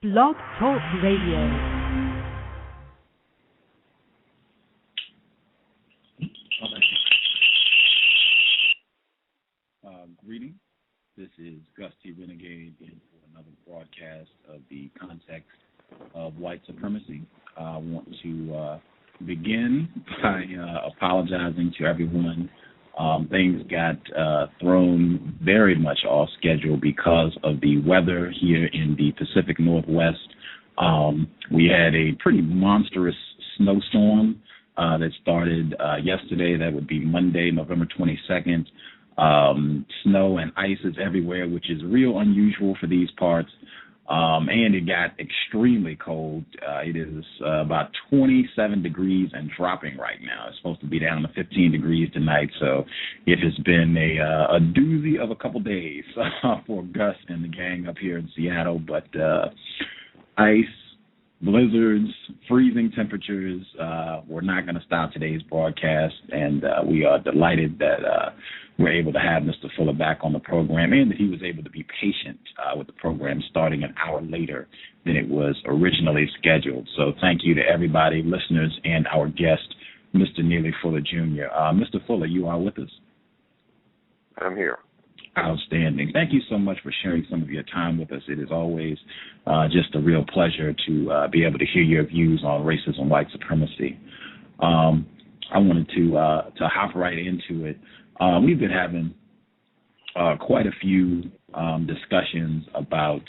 Blog Talk Radio. Greetings. This is Gusty Renegade in for another broadcast of the context of white supremacy. I want to begin by apologizing to everyone. Things got thrown very much off schedule because of the weather here in the Pacific Northwest. We had a pretty monstrous snowstorm that started yesterday. That would be Monday, November 22nd. Snow and ice is everywhere, which is real unusual for these parts. And it got extremely cold. It is about 27 degrees and dropping right now. It's supposed to be down to 15 degrees tonight, so it has been a doozy of a couple days for Gus and the gang up here in Seattle. But ice, blizzards, freezing temperatures were not going to stop today's broadcast, and we are delighted that we're able to have Mr. Fuller back on the program, and that he was able to be patient with the program starting an hour later than it was originally scheduled. So thank you to everybody, listeners, and our guest, Mr. Neely Fuller, Jr. Mr. Fuller, you are with us? I'm here. Outstanding. Thank you so much for sharing some of your time with us. It is always just a real pleasure to be able to hear your views on racism, white supremacy. I wanted to hop right into it. We've been having quite a few discussions about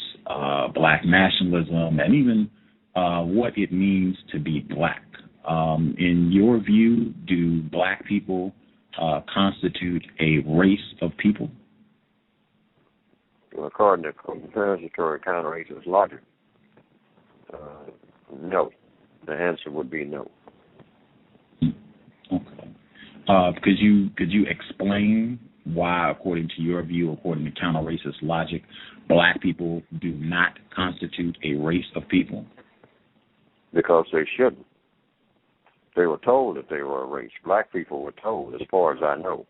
black nationalism and even what it means to be black. In your view, do black people constitute a race of people? Well, according to compensatory counter-racist logic, no. The answer would be no. Okay. Could you explain why, according to your view, according to counter-racist logic, black people do not constitute a race of people? Because they shouldn't. They were told that they were a race. Black people were told, as far as I know,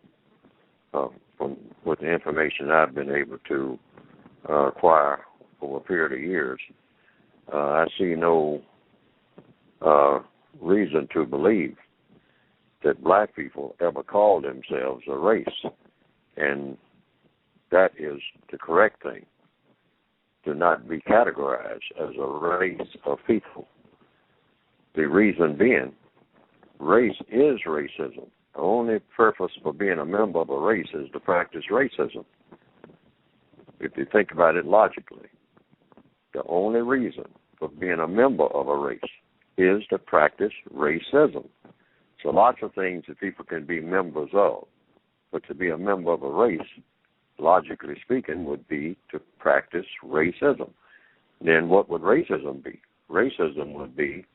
with the information I've been able to acquire over a period of years, I see no reason to believe that black people ever called themselves a race. And that is the correct thing, to not be categorized as a race of people. The reason being, race is racism. The only purpose for being a member of a race is to practice racism. If you think about it logically, the only reason for being a member of a race is to practice racism. So lots of things that people can be members of, but to be a member of a race, logically speaking, would be to practice racism. Then what would racism be? Racism would be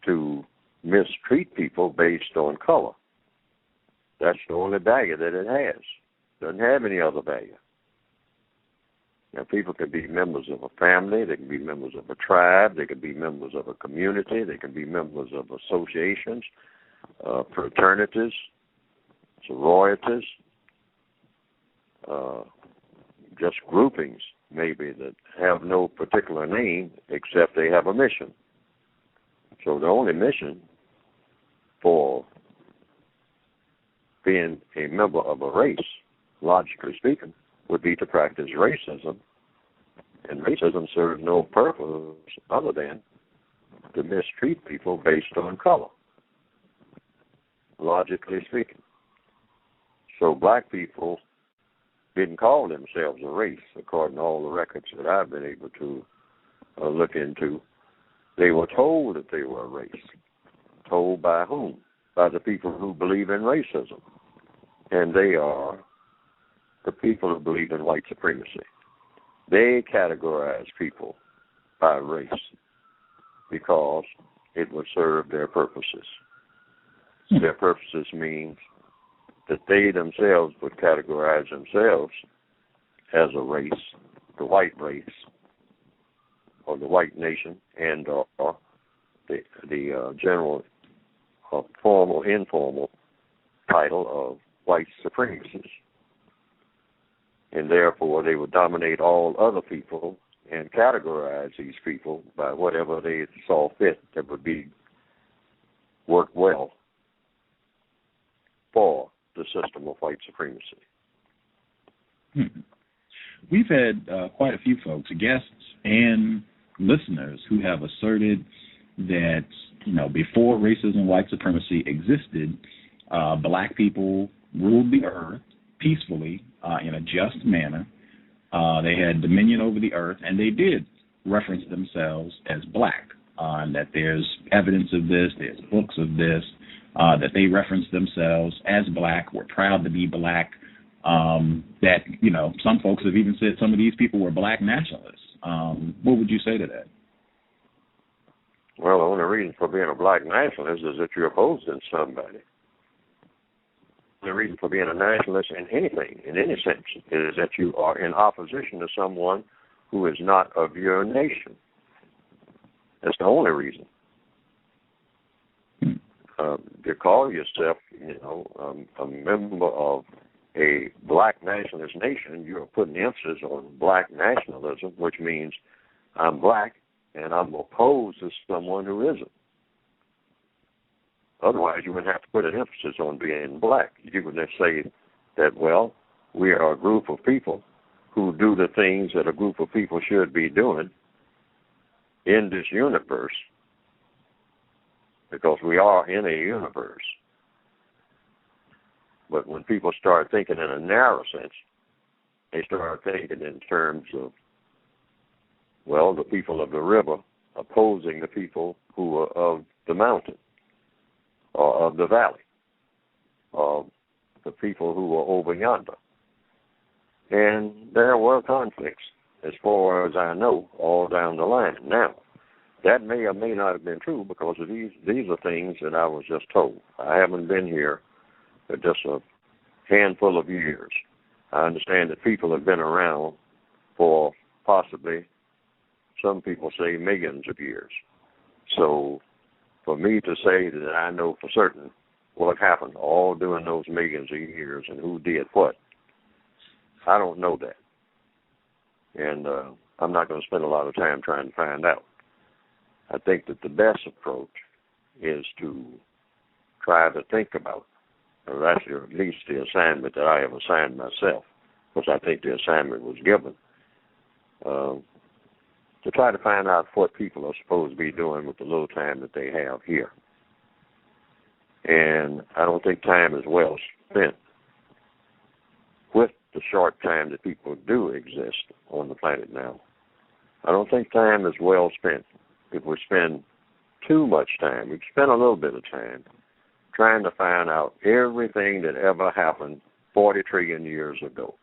to mistreat people based on color. That's the only value that it has. It doesn't have any other value. Now, people can be members of a family, they can be members of a tribe, they can be members of a community, they can be members of associations, fraternities, sororities, just groupings maybe that have no particular name except they have a mission. So the only mission for being a member of a race, logically speaking, would be to practice racism, and racism serves no purpose other than to mistreat people based on color, logically speaking. So black people didn't call themselves a race, according to all the records that I've been able to look into. They were told that they were a race. Told by whom? By the people who believe in racism. And they are the people who believe in white supremacy. They categorize people by race because it would serve their purposes. Their purposes means that they themselves would categorize themselves as a race, the white race, or the white nation, and or the general formal, informal title of white supremacists. And therefore, they would dominate all other people and categorize these people by whatever they saw fit that would be work well for the system of white supremacy. We've had quite a few folks, guests and listeners, who have asserted that, before racism and white supremacy existed, black people ruled the earth peacefully in a just manner. They had dominion over the earth, and they did reference themselves as black, and that there's evidence of this, there's books of this, that they reference themselves as black, were proud to be black, that, some folks have even said some of these people were black nationalists. What would you say to that? Well, the only reason for being a black nationalist is that you're opposing somebody. The reason for being a nationalist in anything, in any sense, is that you are in opposition to someone who is not of your nation. That's the only reason. To call yourself, a member of a black nationalist nation, you're putting emphasis on black nationalism, which means I'm black and I'm opposed to someone who isn't. Otherwise, you wouldn't have to put an emphasis on being black. You would just say that, well, we are a group of people who do the things that a group of people should be doing in this universe, because we are in a universe. But when people start thinking in a narrow sense, they start thinking in terms of, well, the people of the river opposing the people who are of the mountain, or of the valley, or the people who are over yonder. And there were conflicts, as far as I know, all down the line. Now, that may or may not have been true, because of these are things that I was just told. I haven't been here for just a handful of years. I understand that people have been around for possibly, some people say, millions of years. So for me to say that I know for certain what happened all during those millions of years and who did what, I don't know that. And I'm not going to spend a lot of time trying to find out. I think that the best approach is to try to think about, or that's at least the assignment that I have assigned myself, which I think the assignment was given, to try to find out what people are supposed to be doing with the little time that they have here. And I don't think time is well spent with the short time that people do exist on the planet now. I don't think time is well spent if we spend too much time. We spend a little bit of time trying to find out everything that ever happened 40 trillion years ago,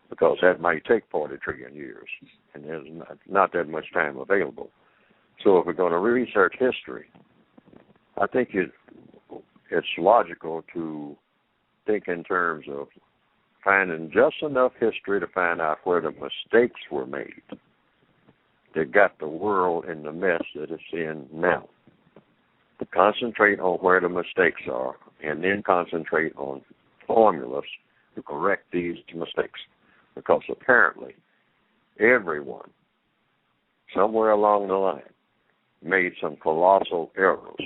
because that might take 40 trillion years, and there's not that much time available. So if we're going to research history, I think it's logical to think in terms of finding just enough history to find out where the mistakes were made that got the world in the mess that it's in now. To concentrate on where the mistakes are, and then concentrate on formulas to correct these mistakes. Because apparently everyone, somewhere along the line, made some colossal errors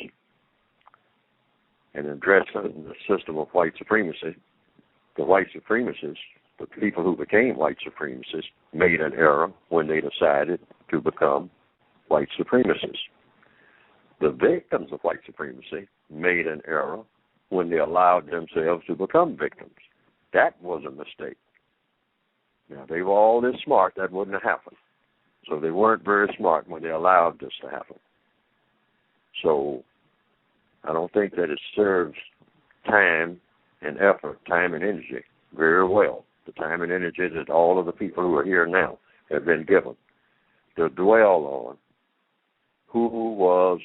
in addressing the system of white supremacy. The white supremacists, the people who became white supremacists, made an error when they decided to become white supremacists. The victims of white supremacy made an error when they allowed themselves to become victims. That was a mistake. Now, they were all this smart, that wouldn't have happened. So they weren't very smart when they allowed this to happen. So I don't think that it serves time and effort, time and energy very well. The time and energy that all of the people who are here now have been given to dwell on who was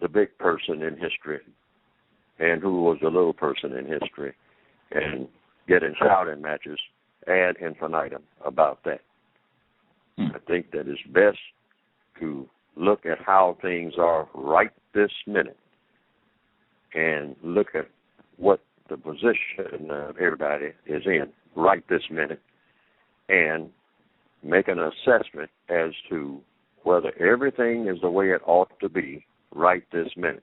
the big person in history and who was the little person in history, and get in shouting matches ad infinitum about that. I think that it's best to look at how things are right this minute and look at what the position everybody is in right this minute, and make an assessment as to whether everything is the way it ought to be right this minute.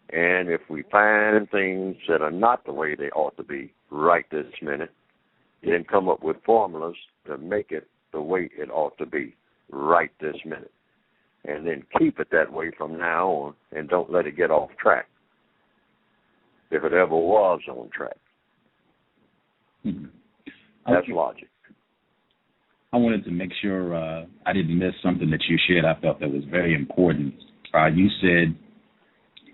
And if we find things that are not the way they ought to be right this minute, then come up with formulas to make it the way it ought to be right this minute. And then keep it that way from now on and don't let it get off track, if it ever was on track. Mm-hmm. That's logic. I wanted to make sure I didn't miss something that you shared. I felt that was very important. You said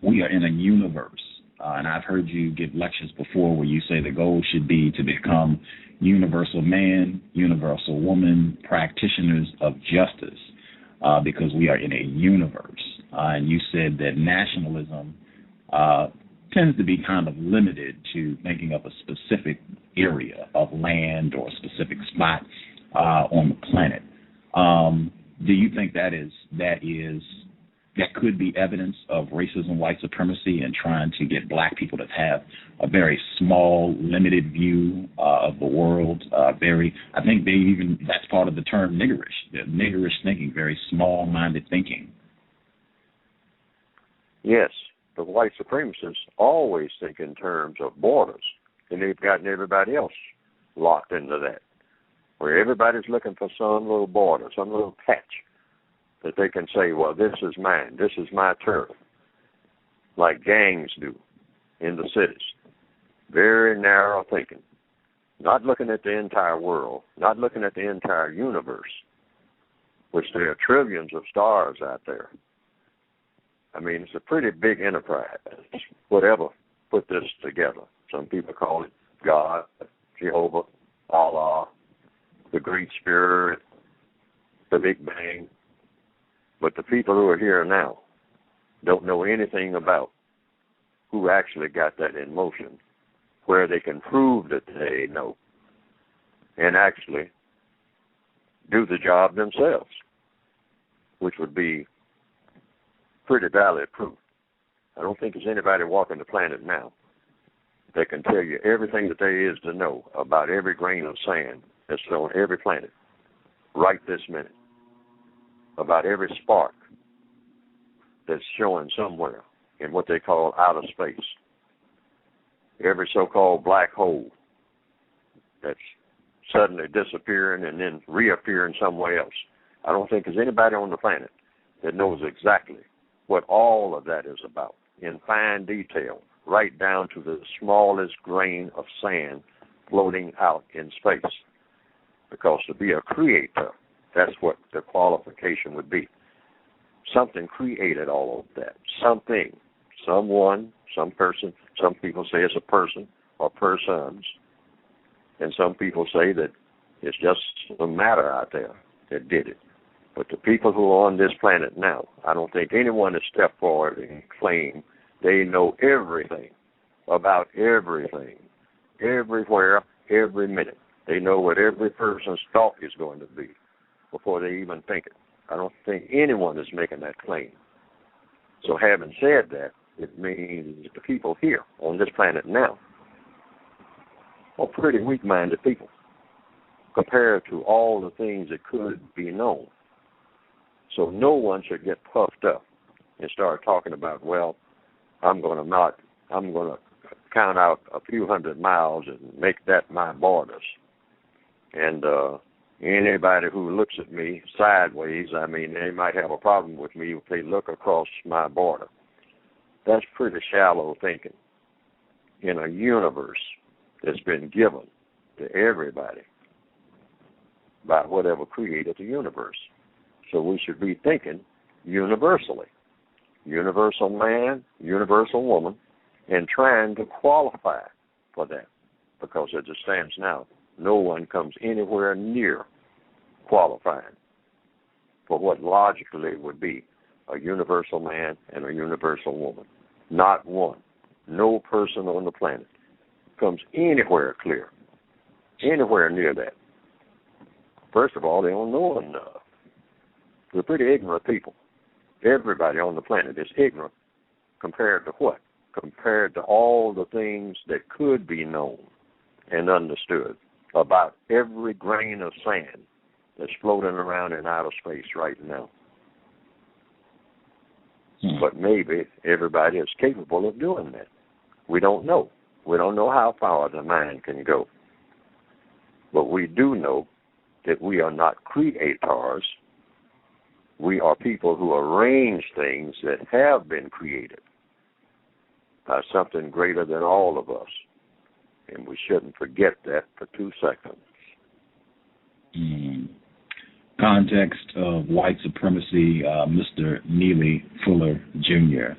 we are in a universe, and I've heard you give lectures before where you say the goal should be to become universal man, universal woman, practitioners of justice, because we are in a universe. And you said that nationalism tends to be kind of limited to thinking of a specific area of land or a specific spot on the planet. Do you think that could be evidence of racism, white supremacy, and trying to get black people to have a very small, limited view of the world? I think that's part of the term niggerish, niggerish thinking, very small-minded thinking. Yes, the white supremacists always think in terms of borders, and they've gotten everybody else locked into that, where everybody's looking for some little border, some little patch that they can say, well, this is mine, this is my turf, like gangs do in the cities. Very narrow thinking, not looking at the entire world, not looking at the entire universe, which there are trillions of stars out there. I mean, it's a pretty big enterprise, whatever put this together. Some people call it God, Jehovah, Allah, the Great Spirit, the Big Bang. But the people who are here now don't know anything about who actually got that in motion, where they can prove that they know and actually do the job themselves, which would be pretty valid proof. I don't think there's anybody walking the planet now that can tell you everything that there is to know about every grain of sand that's on every planet right this minute, about every spark that's showing somewhere in what they call outer space, every so-called black hole that's suddenly disappearing and then reappearing somewhere else. I don't think there's anybody on the planet that knows exactly what all of that is about in fine detail, right down to the smallest grain of sand floating out in space. Because to be a creator, that's what the qualification would be. Something created all of that. Something, someone, some person. Some people say it's a person or persons. And some people say that it's just a matter out there that did it. But the people who are on this planet now, I don't think anyone has stepped forward and claimed they know everything about everything, everywhere, every minute. They know what every person's thought is going to be before they even think it. I don't think anyone is making that claim. So having said that, it means the people here on this planet now are pretty weak-minded people compared to all the things that could be known. So no one should get puffed up and start talking about, well, I'm going to count out a few hundred miles and make that my borders. And anybody who looks at me sideways, I mean, they might have a problem with me if they look across my border. That's pretty shallow thinking in a universe that's been given to everybody by whatever created the universe. So we should be thinking universally. Universal man, universal woman, and trying to qualify for that. Because as it stands now, no one comes anywhere near qualifying for what logically would be a universal man and a universal woman. Not one. No person on the planet comes anywhere clear, anywhere near that. First of all, they don't know enough. They're pretty ignorant people. Everybody on the planet is ignorant compared to what? Compared to all the things that could be known and understood about every grain of sand that's floating around in outer space right now. But maybe everybody is capable of doing that. We don't know. We don't know how far the mind can go. But we do know that we are not creators. We are people who arrange things that have been created by something greater than all of us. And we shouldn't forget that for 2 seconds. Context of white supremacy, Mr. Neely Fuller, Jr.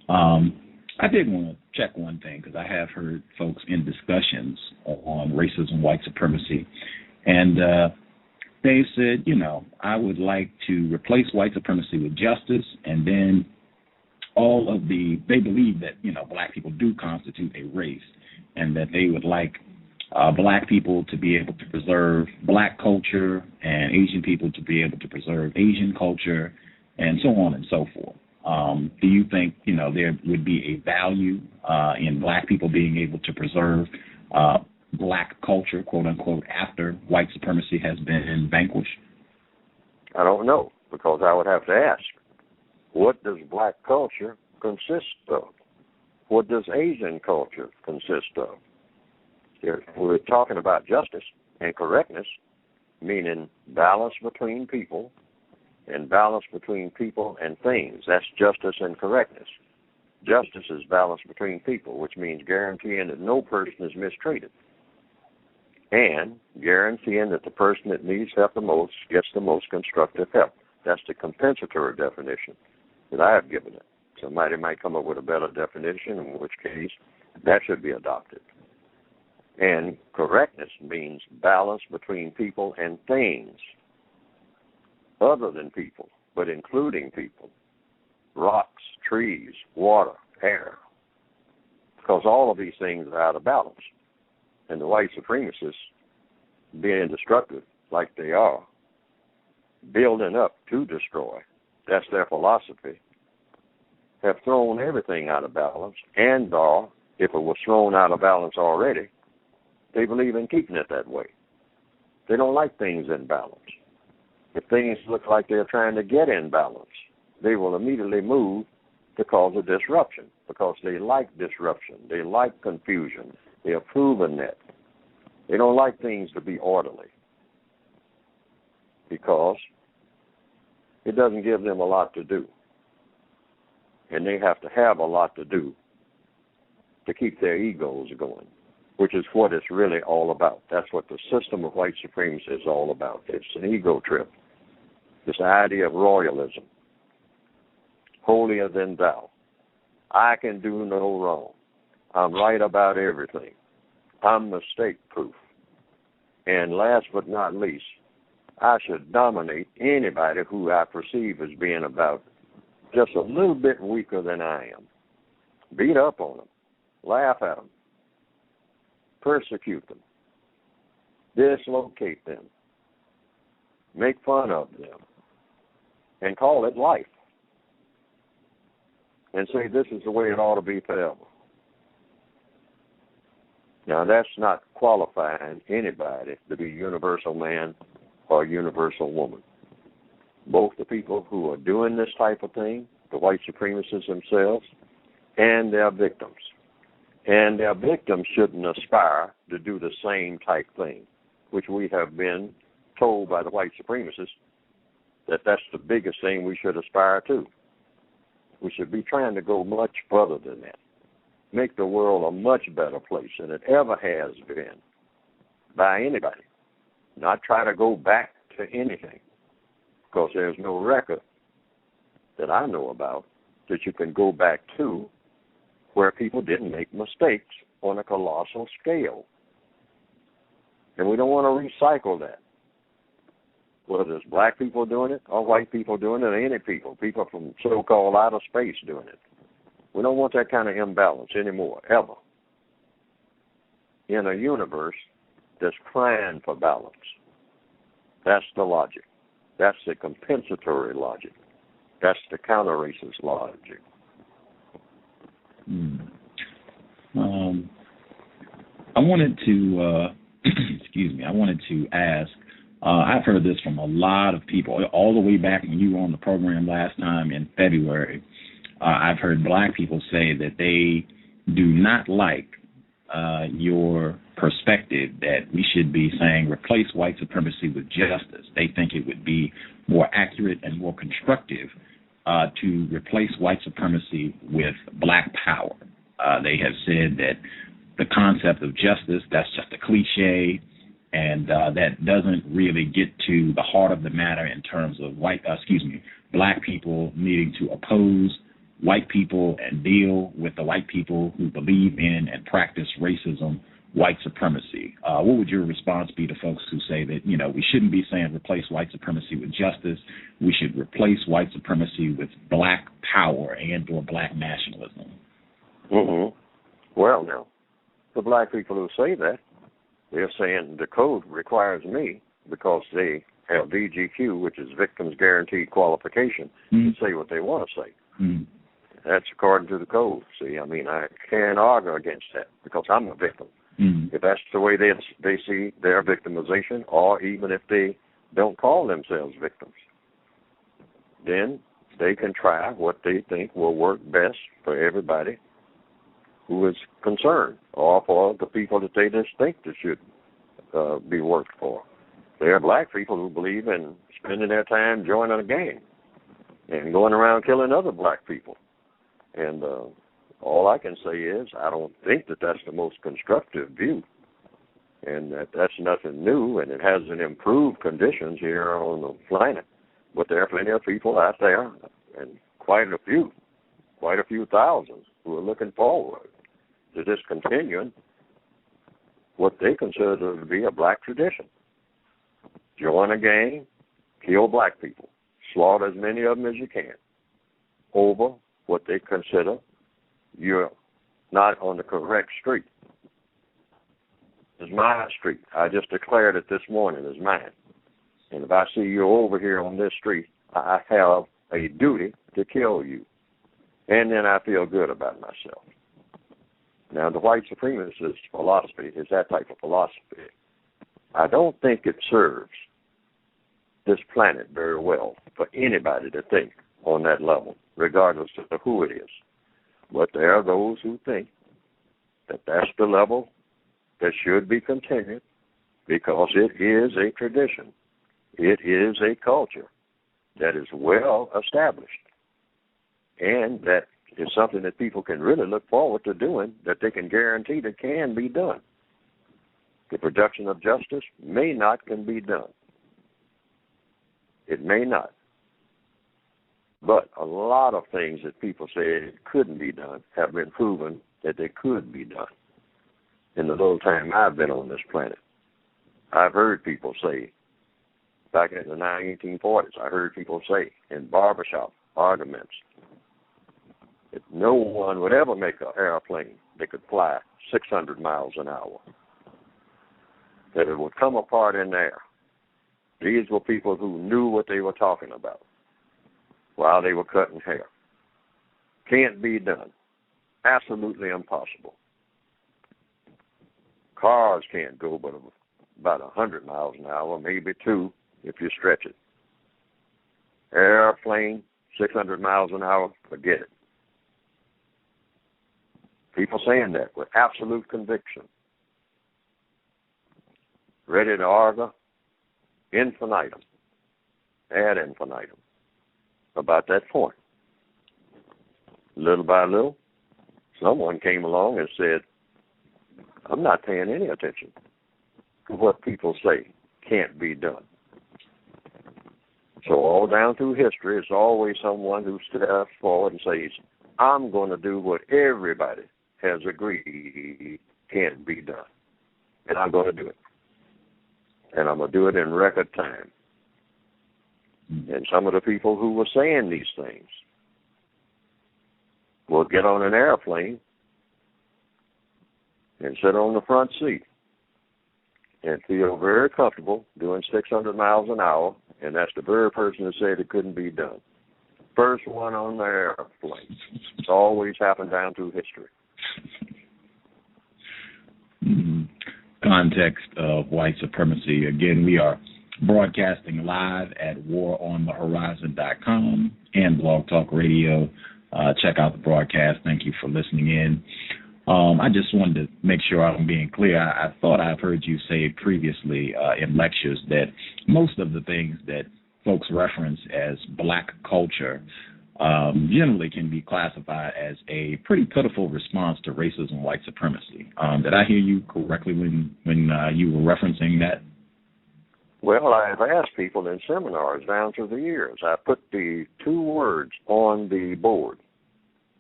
I did want to check one thing, because I have heard folks in discussions on racism, white supremacy, and they said, I would like to replace white supremacy with justice, and then they believe that, black people do constitute a race, and that they would like black people to be able to preserve black culture and Asian people to be able to preserve Asian culture, and so on and so forth. Do you think, there would be a value in black people being able to preserve black culture, quote unquote, after white supremacy has been vanquished? I don't know, because I would have to ask, what does black culture consist of? What does Asian culture consist of? We're talking about justice and correctness, meaning balance between people and balance between people and things. That's justice and correctness. Justice is balance between people, which means guaranteeing that no person is mistreated, and guaranteeing that the person that needs help the most gets the most constructive help. That's the compensatory definition that I have given it. Somebody might come up with a better definition, in which case that should be adopted. And correctness means balance between people and things, other than people, but including people, rocks, trees, water, air, because all of these things are out of balance. And the white supremacists, being destructive like they are, building up to destroy, that's their philosophy, have thrown everything out of balance, and if it was thrown out of balance already, they believe in keeping it that way. They don't like things in balance. If things look like they're trying to get in balance, they will immediately move to cause a disruption, because they like disruption. They like confusion. They have proven that. They don't like things to be orderly, because it doesn't give them a lot to do. And they have to have a lot to do to keep their egos going, which is what it's really all about. That's what the system of white supremacy is all about. It's an ego trip. This idea of royalism, holier than thou. I can do no wrong. I'm right about everything. I'm mistake-proof. And last but not least, I should dominate anybody who I perceive as being about just a little bit weaker than I am. Beat up on them. Laugh at them. Persecute them. Dislocate them. Make fun of them. And call it life. And say this is the way it ought to be forever. Now, that's not qualifying anybody to be universal man or universal woman. Both the people who are doing this type of thing, the white supremacists themselves, and their victims. And their victims shouldn't aspire to do the same type thing, which we have been told by the white supremacists that that's the biggest thing we should aspire to. We should be trying to go much further than that. Make the world a much better place than it ever has been by anybody. Not try to go back to anything, because there's no record that I know about that you can go back to where people didn't make mistakes on a colossal scale. And we don't want to recycle that. Whether it's black people doing it or white people doing it or any people from so-called outer space doing it. We don't want that kind of imbalance anymore, ever, in a universe that's crying for balance. That's the logic. That's the compensatory logic. That's the counter-racist logic. I wanted to, I wanted to ask I've heard this from a lot of people, all the way back when you were on the program last time in February. I've heard black people say that they do not like your perspective that we should be saying replace white supremacy with justice. They think it would be more accurate and more constructive to replace white supremacy with black power. They have said that the concept of justice, that's just a cliche, and that doesn't really get to the heart of the matter in terms of black people needing to oppose white people and deal with the white people who believe in and practice racism, white supremacy. What would your response be to folks who say that, we shouldn't be saying replace white supremacy with justice, we should replace white supremacy with black power and or black nationalism? Well, now, the black people who say that, they're saying the code requires me, because they have VGQ, which is Victims Guaranteed Qualification, to say what they want to say. That's according to the code. See, I can't argue against that because I'm a victim. If that's the way they see their victimization, or even if they don't call themselves victims, then they can try what they think will work best for everybody who is concerned, or for the people that they just think that should be worked for. There are black people who believe in spending their time joining a gang and going around killing other black people. And all I can say is I don't think that that's the most constructive view, and that's nothing new, and it hasn't improved conditions here on the planet. But there are plenty of people out there, and quite a few thousands, who are looking forward to discontinuing what they consider to be a black tradition. Join a gang, kill black people, slaughter as many of them as you can, over what they consider you're not on the correct street. It's my street. I just declared it this morning as mine. And if I see you over here on this street, I have a duty to kill you. And then I feel good about myself. Now, the white supremacist philosophy is that type of philosophy. I don't think it serves this planet very well for anybody to think on that level, regardless of who it is. But there are those who think that that's the level that should be continued because it is a tradition. It is a culture that is well established, and that is something that people can really look forward to doing, that they can guarantee that can be done. The production of justice may not can be done. It may not. But a lot of things that people say it couldn't be done have been proven that they could be done in the little time I've been on this planet. I've heard people say, back in the 1940s, I heard people say in barbershop arguments that no one would ever make an airplane that could fly 600 miles an hour, that it would come apart in the air. These were people who knew what they were talking about while they were cutting hair. Can't be done. Absolutely impossible. Cars can't go but about 100 miles an hour, maybe 2 if you stretch it. Airplane, 600 miles an hour, forget it. People saying that with absolute conviction. Ready to argue infinitum, ad infinitum, about that point. Little by little, someone came along and said, I'm not paying any attention to what people say can't be done. So all down through history, it's always someone who steps forward and says, I'm going to do what everybody has agreed can't be done. And I'm going to do it. And I'm going to do it in record time. And some of the people who were saying these things will get on an airplane and sit on the front seat and feel very comfortable doing 600 miles an hour, and that's the very person who said it couldn't be done. First one on the airplane. It's always happened down through history. Context of white supremacy. Again, we are broadcasting live at waronthehorizon.com and Blog Talk Radio. Check out the broadcast. Thank you for listening in. I just wanted to make sure I'm being clear. I thought I've heard you say previously in lectures that most of the things that folks reference as black culture generally can be classified as a pretty pitiful response to racism and white supremacy. Did I hear you correctly when you were referencing that? Well, I've asked people in seminars down through the years. I put the two words on the board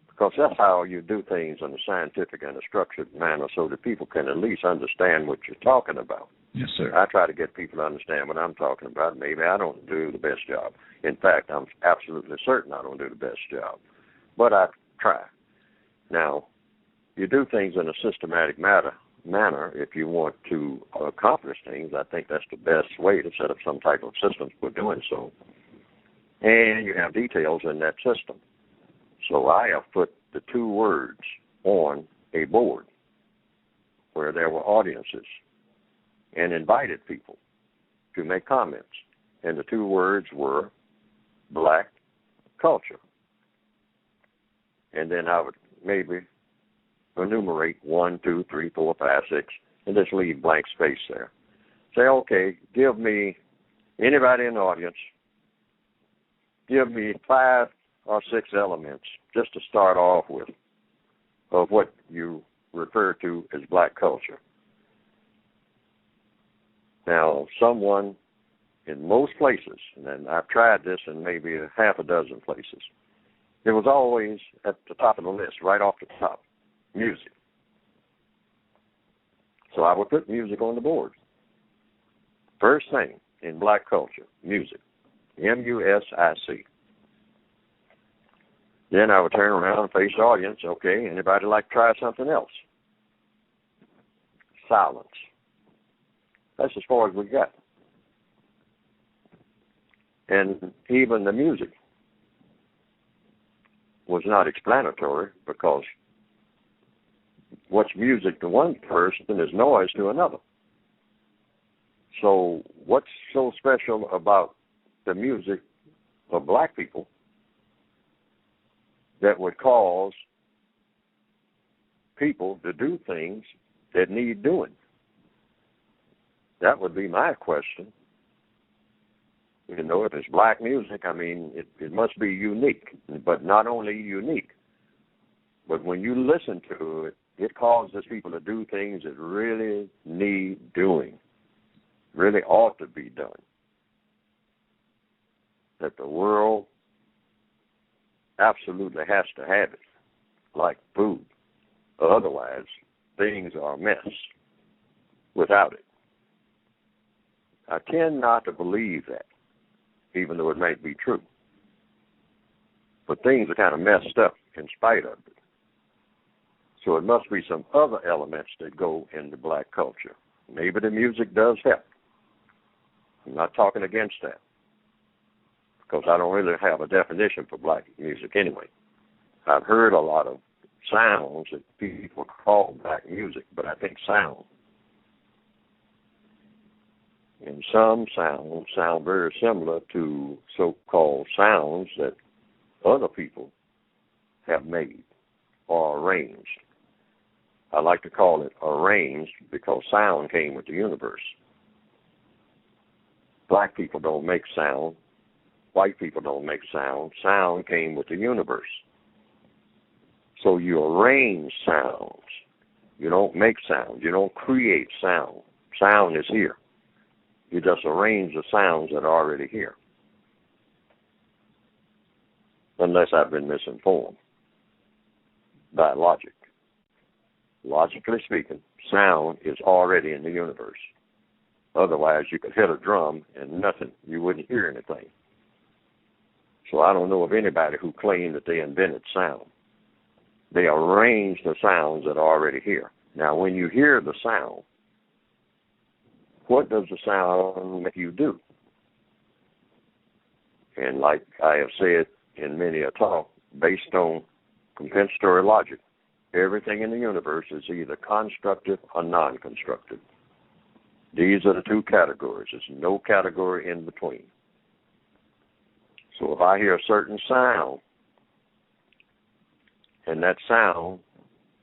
because that's how you do things in a scientific and a structured manner so that people can at least understand what you're talking about. Yes, sir. I try to get people to understand what I'm talking about. Maybe I don't do the best job. In fact, I'm absolutely certain I don't do the best job. But I try. Now, you do things in a systematic manner if you want to accomplish things. I think that's the best way to set up some type of system for doing so. And you have details in that system. So I have put the two words on a board where there were audiences and invited people to make comments. And the two words were black culture. And then I would maybe enumerate 1, 2, 3, 4, 5, 6, and just leave blank space there. Say, okay, give me, anybody in the audience, give me 5 or 6 elements just to start off with of what you refer to as black culture. Now, someone in most places, and I've tried this in maybe a half a dozen places, it was always at the top of the list, right off the top, music. So I would put music on the board. First thing in black culture, music, M-U-S-I-C. Then I would turn around and face the audience. Okay, anybody like to try something else? Silence. That's as far as we got. And even the music was not explanatory because what's music to one person is noise to another. So what's so special about the music of black people that would cause people to do things that need doing? That would be my question. You know, if it's black music, I mean, it must be unique. But not only unique, but when you listen to it, it causes people to do things that really need doing, really ought to be done. That the world absolutely has to have it, like food. Otherwise, things are a mess without it. I tend not to believe that, even though it might be true. But things are kind of messed up in spite of it. So it must be some other elements that go into black culture. Maybe the music does help. I'm not talking against that, because I don't really have a definition for black music anyway. I've heard a lot of sounds that people call black music, but I think sound. And some sounds sound very similar to so-called sounds that other people have made or arranged. I like to call it arranged because sound came with the universe. Black people don't make sound. White people don't make sound. Sound came with the universe. So you arrange sounds. You don't make sound. You don't create sound. Sound is here. You just arrange the sounds that are already here. Unless I've been misinformed by logic. Logically speaking, sound is already in the universe. Otherwise, you could hit a drum and nothing. You wouldn't hear anything. So I don't know of anybody who claimed that they invented sound. They arranged the sounds that are already here. Now, when you hear the sound, what does the sound make you do? And like I have said in many a talk, based on compensatory logic, everything in the universe is either constructive or non-constructive. These are the two categories. There's no category in between. So if I hear a certain sound, and that sound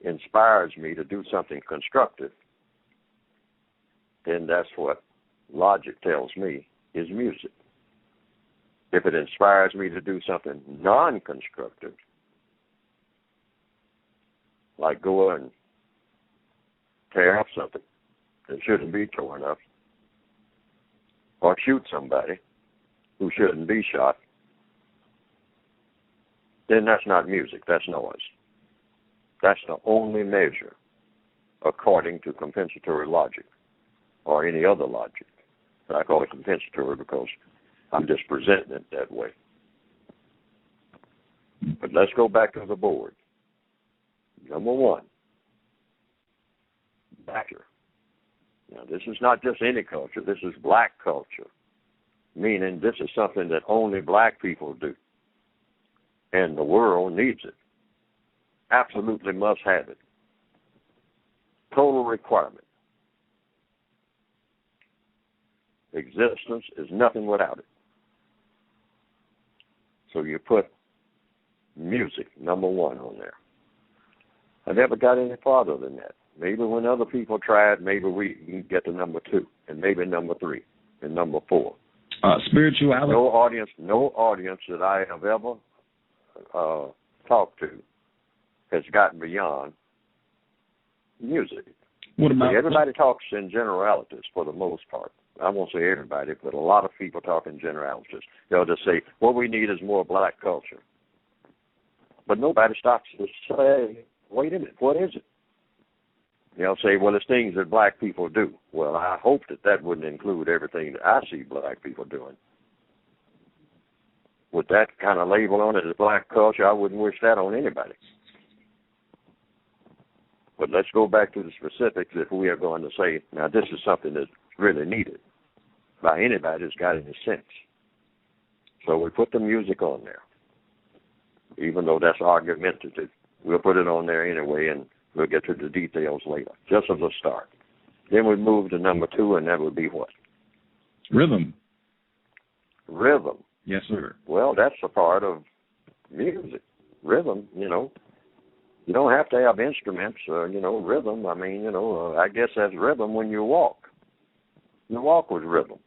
inspires me to do something constructive, then that's what logic tells me is music. If it inspires me to do something non-constructive, like go and tear up something that shouldn't be torn up, or shoot somebody who shouldn't be shot, then that's not music, that's noise. That's the only measure according to compensatory logic or any other logic. I call it compensatory because I'm just presenting it that way. But let's go back to the board. Number one, blacker. Now, this is not just any culture. This is black culture, meaning this is something that only black people do. And the world needs it. Absolutely must have it. Total requirement. Existence is nothing without it. So you put music, number one, on there. I never got any farther than that. Maybe when other people tried, maybe we can get to number two, and maybe number three, and number four. Spirituality. No audience that I have ever talked to has gotten beyond music. What about everybody talks in generalities for the most part. I won't say everybody, but a lot of people talk in generalities. They'll just say, what we need is more black culture. But nobody stops to say, wait a minute, what is it? They'll say, well, it's things that black people do. Well, I hope that wouldn't include everything that I see black people doing. With that kind of label on it as black culture, I wouldn't wish that on anybody. But let's go back to the specifics if we are going to say, now this is something that's really needed by anybody that's got any sense. So we put the music on there, even though that's argumentative. We'll put it on there anyway, and we'll get to the details later, just as a start. Then we move to number two, and that would be what? Rhythm. Rhythm. Yes, sir. Well, that's a part of music. Rhythm, you know. You don't have to have instruments, rhythm. I mean, I guess that's rhythm when you walk. You walk with rhythm.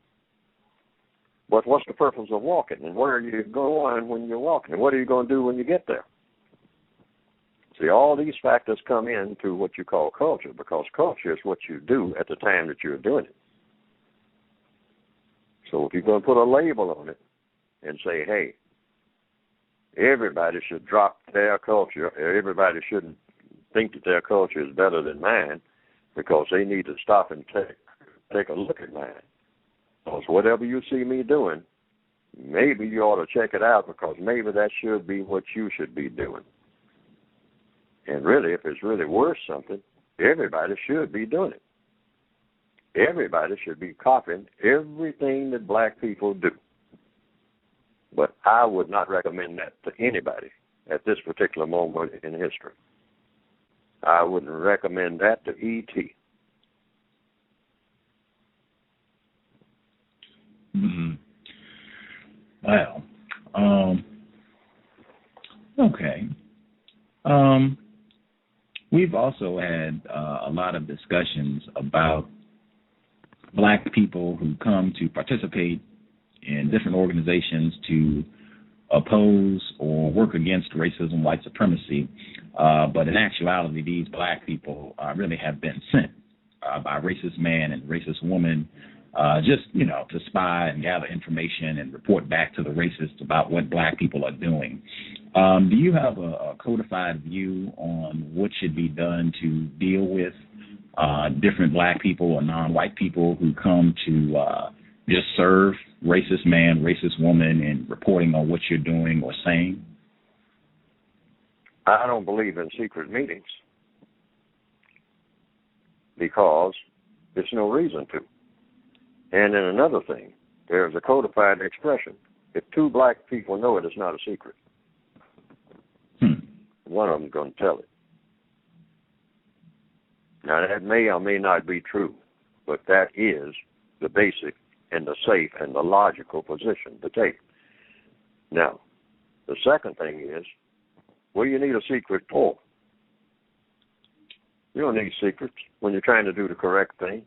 But what's the purpose of walking? And where are you going when you're walking? And what are you going to do when you get there? See, all these factors come into what you call culture, because culture is what you do at the time that you're doing it. So if you're going to put a label on it and say, hey, everybody should drop their culture, everybody shouldn't think that their culture is better than mine, because they need to stop and take a look at mine. Because whatever you see me doing, maybe you ought to check it out, because maybe that should be what you should be doing. And really, if it's really worth something, everybody should be doing it. Everybody should be copying everything that black people do. But I would not recommend that to anybody at this particular moment in history. I wouldn't recommend that to E.T. Mm-hmm. Well, okay. We've also had a lot of discussions about black people who come to participate in different organizations to oppose or work against racism, white supremacy. But in actuality, these black people really have been sent by racist man and racist woman to spy and gather information and report back to the racists about what black people are doing. Do you have a codified view on what should be done to deal with different black people or non-white people who come to just serve racist man, racist woman, and reporting on what you're doing or saying? I don't believe in secret meetings because there's no reason to. And then another thing, there's a codified expression. If two black people know it, it's not a secret. One of them's going to tell it. Now, that may or may not be true, but that is the basic and the safe and the logical position to take. Now, the second thing is, what do you need a secret for? You don't need secrets when you're trying to do the correct thing.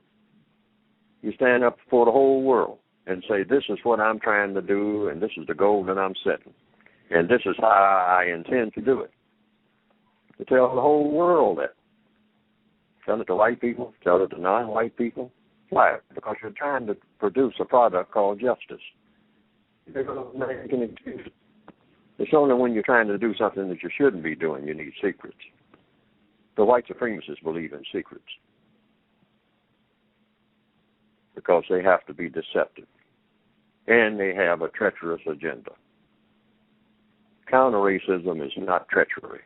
You stand up before the whole world and say, this is what I'm trying to do, and this is the goal that I'm setting, and this is how I intend to do it. You tell the whole world that. Tell it to white people, tell it to non-white people. Why? Because you're trying to produce a product called justice. You're going to make an excuse. It's only when you're trying to do something that you shouldn't be doing you need secrets. The white supremacists believe in secrets because they have to be deceptive, and they have a treacherous agenda. Counter-racism is not treachery.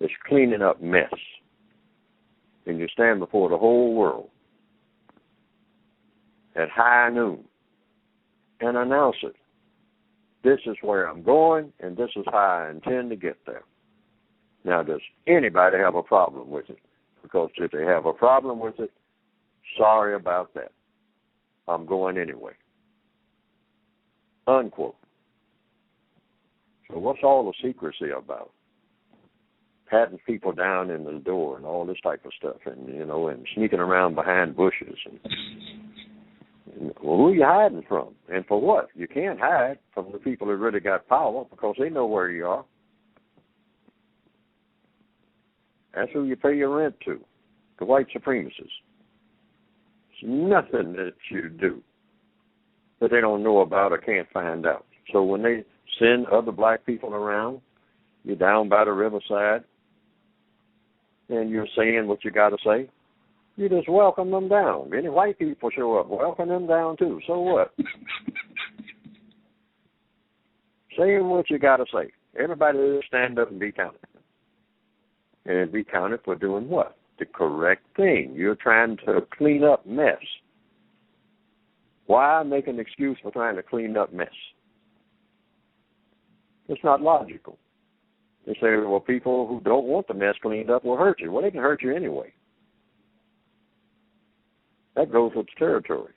It's cleaning up mess. And you stand before the whole world at high noon and announce it. This is where I'm going, and this is how I intend to get there. Now, does anybody have a problem with it? Because if they have a problem with it, sorry about that. I'm going anyway. Unquote. So what's all the secrecy about? Patting people down in the door and all this type of stuff, and and sneaking around behind bushes. And well, who are you hiding from? And for what? You can't hide from the people who really got power because they know where you are. That's who you pay your rent to, the white supremacists. It's nothing that you do that they don't know about or can't find out. So when they send other black people around, you're down by the riverside, and you're saying what you got to say, you just welcome them down. Any white people show up, welcome them down too. So what? Saying what you got to say. Everybody just stand up and be counted. And be counted for doing what? The correct thing. You're trying to clean up mess. Why make an excuse for trying to clean up mess? It's not logical. They say, well, people who don't want the mess cleaned up will hurt you. Well, they can hurt you anyway. That goes with the territory.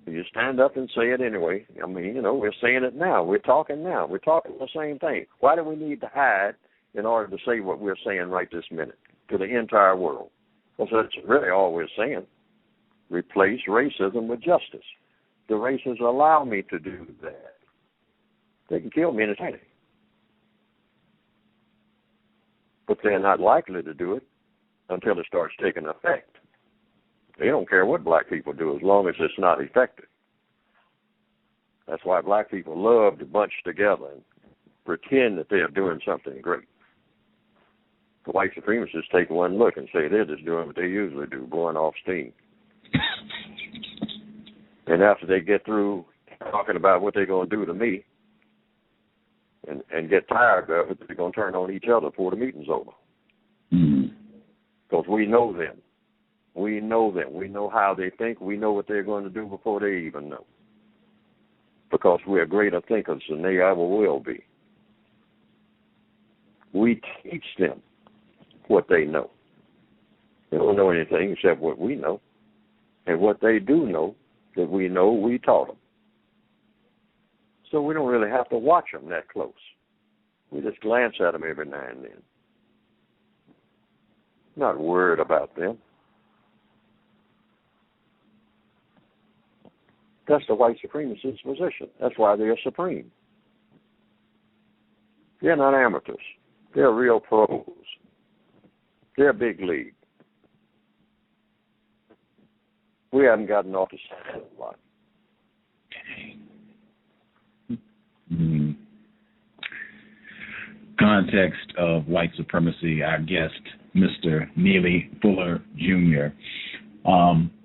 You stand up and say it anyway. I mean, we're saying it now. We're talking now. We're talking the same thing. Why do we need to hide in order to say what we're saying right this minute to the entire world? Well, that's really all we're saying. Replace racism with justice. The racists allow me to do that. They can kill me in a second. But they're not likely to do it until it starts taking effect. They don't care what black people do as long as it's not effective. That's why black people love to bunch together and pretend that they're doing something great. The white supremacists take one look and say they're just doing what they usually do, blowing off steam. And after they get through talking about what they're going to do to me and get tired of it, they're going to turn on each other before the meeting's over. Because we know them. We know them. We know how they think. We know what they're going to do before they even know. Because we are greater thinkers than they ever will be. We teach them what they know. They don't know anything except what we know. And what they do know, that we know, we taught them. So we don't really have to watch them that close. We just glance at them every now and then. Not worried about them. That's the white supremacist position. That's why they're supreme. They're not amateurs. They're real pros. They're big league. We haven't gotten off the side a lot. Context of white supremacy, our guest, Mr. Neely Fuller, Jr.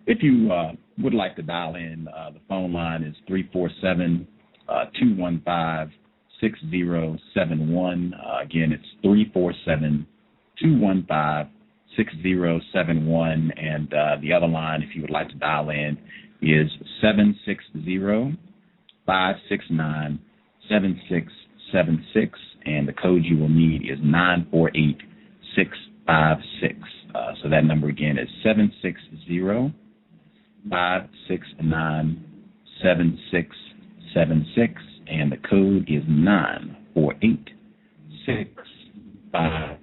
If you would like to dial in, the phone line is 347-215-6071. Again, it's 347-215-6071. And the other line, if you would like to dial in, is 760-569-7676. And the code you will need is 948656. So that number again is 760-569-7676, and the code is 94865.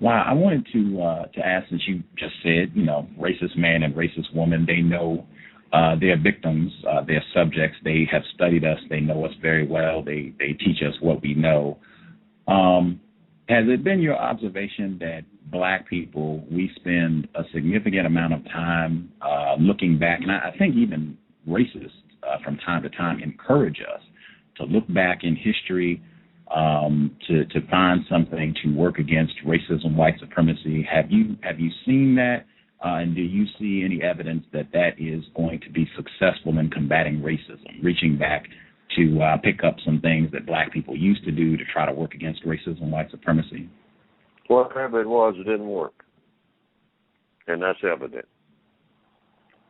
Wow, I wanted to ask, since you just said, racist man and racist woman, they know their victims, their subjects. They have studied us. They know us very well. They teach us what we know. Has it been your observation that black people, we spend a significant amount of time looking back, and I think even racists from time to time encourage us to look back in history to find something to work against racism, white supremacy? Have you seen that? And do you see any evidence that is going to be successful in combating racism, reaching back to pick up some things that black people used to do to try to work against racism, white supremacy? Whatever it was, it didn't work. And that's evident.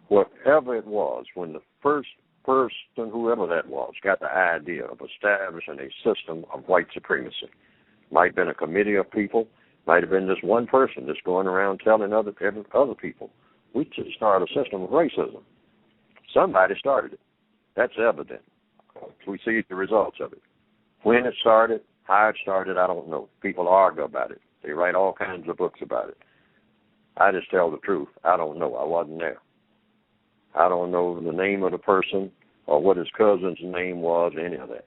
Whatever it was, when the first person, whoever that was, got the idea of establishing a system of white supremacy, might have been a committee of people, might have been just one person just going around telling other people, we should start a system of racism. Somebody started it. That's evident. We see the results of it. When it started, how it started, I don't know. People argue about it. They write all kinds of books about it. I just tell the truth. I don't know. I wasn't there. I don't know the name of the person or what his cousin's name was, any of that.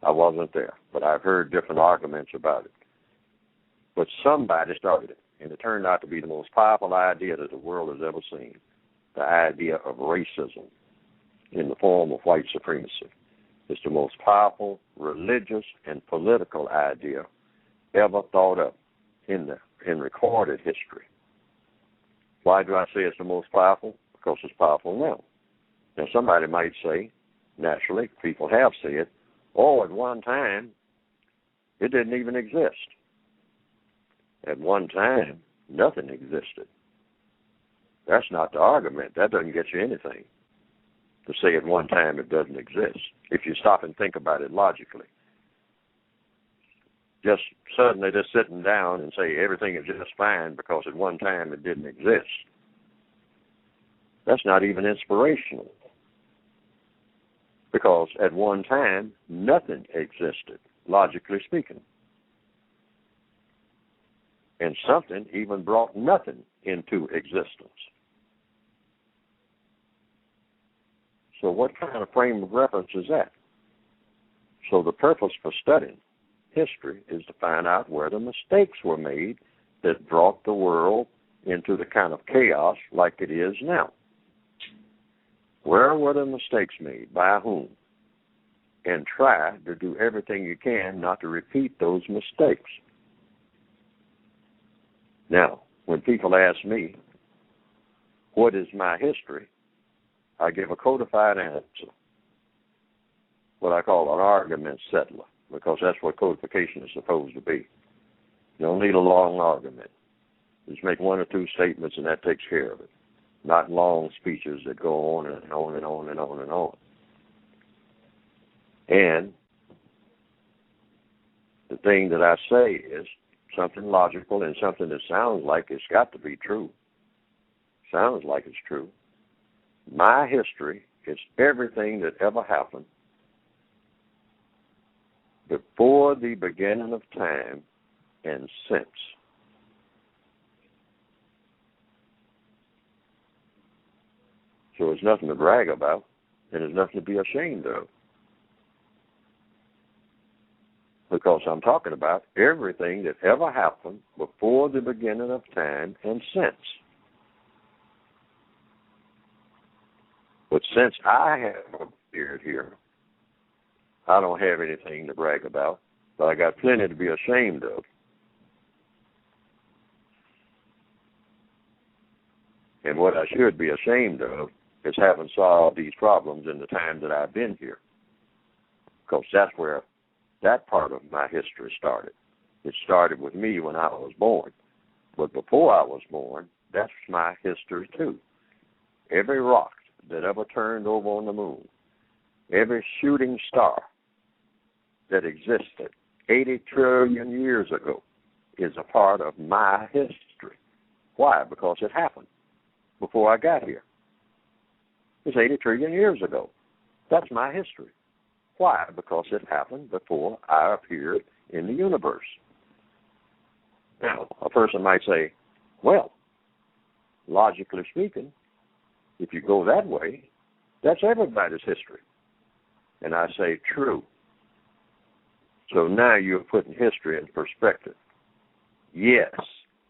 I wasn't there. But I've heard different arguments about it. But somebody started it, and it turned out to be the most powerful idea that the world has ever seen, the idea of racism in the form of white supremacy. It's the most powerful religious and political idea ever thought of in recorded history. Why do I say it's the most powerful? Because it's powerful now. Now, somebody might say, naturally, people have said, at one time, it didn't even exist. At one time, nothing existed. That's not the argument. That doesn't get you anything, to say at one time it doesn't exist, if you stop and think about it logically. Just suddenly just sitting down and say everything is just fine because at one time it didn't exist. That's not even inspirational, because at one time nothing existed, logically speaking. And something even brought nothing into existence. So what kind of frame of reference is that? So the purpose for studying history is to find out where the mistakes were made that brought the world into the kind of chaos like it is now. Where were the mistakes made? By whom? And try to do everything you can not to repeat those mistakes. Now, when people ask me, what is my history? I give a codified answer, what I call an argument settler, because that's what codification is supposed to be. You don't need a long argument. Just make one or two statements and that takes care of it. Not long speeches that go on and on and on and on and on. And the thing that I say is something logical and something that sounds like it's got to be true. Sounds like it's true. My history is everything that ever happened before the beginning of time and since. So there's nothing to brag about, and there's nothing to be ashamed of. Because I'm talking about everything that ever happened before the beginning of time and since. But since I have appeared here, I don't have anything to brag about, but I got plenty to be ashamed of. And what I should be ashamed of is having solved these problems in the time that I've been here. Because that's where that part of my history started. It started with me when I was born. But before I was born, that's my history too. Every rock that ever turned over on the moon, every shooting star that existed 80 trillion years ago is a part of my history. Why? Because it happened before I got here. It's 80 trillion years ago. That's my history. Why? Because it happened before I appeared in the universe. Now, a person might say, well, logically speaking, if you go that way, that's everybody's history. And I say, true. So now you're putting history in perspective. Yes,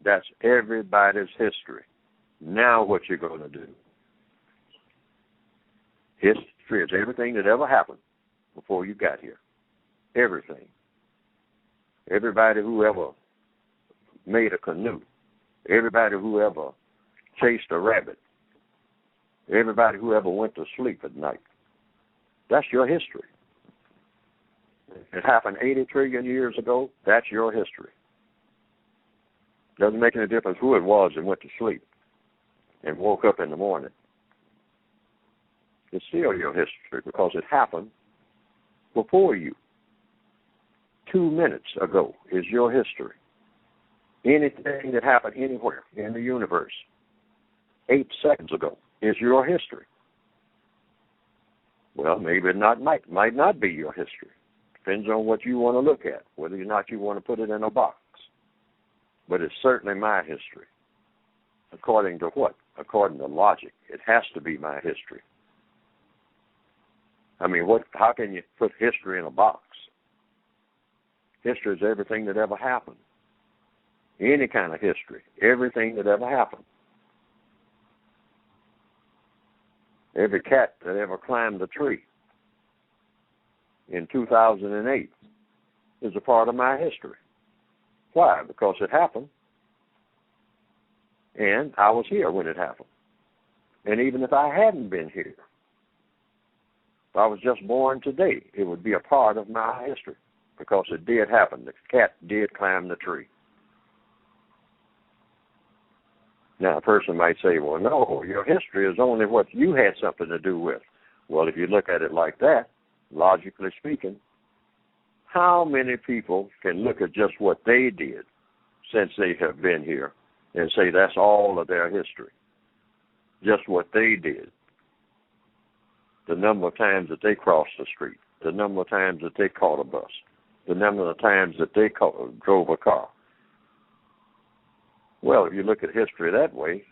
that's everybody's history. Now what you're going to do? History is everything that ever happened before you got here. Everything. Everybody who ever made a canoe. Everybody who ever chased a rabbit. Everybody who ever went to sleep at night. That's your history. It happened 80 trillion years ago. That's your history. Doesn't make any difference who it was that went to sleep and woke up in the morning. It's still your history because it happened before you. 2 minutes ago is your history. Anything that happened anywhere in the universe 8 seconds ago is your history. Well, maybe it might not be your history. Depends on what you want to look at, whether or not you want to put it in a box. But it's certainly my history. According to what? According to logic. It has to be my history. I mean, how can you put history in a box? History is everything that ever happened. Any kind of history. Everything that ever happened. Every cat that ever climbed a tree in 2008 is a part of my history. Why? Because it happened. And I was here when it happened. And even if I hadn't been here, if I was just born today, it would be a part of my history because it did happen. The cat did climb the tree. Now, a person might say, well, no, your history is only what you had something to do with. Well, if you look at it like that, logically speaking, how many people can look at just what they did since they have been here and say that's all of their history? Just what they did. The number of times that they crossed the street, the number of times that they caught a bus, the number of times that they drove a car. Well, if you look at history that way,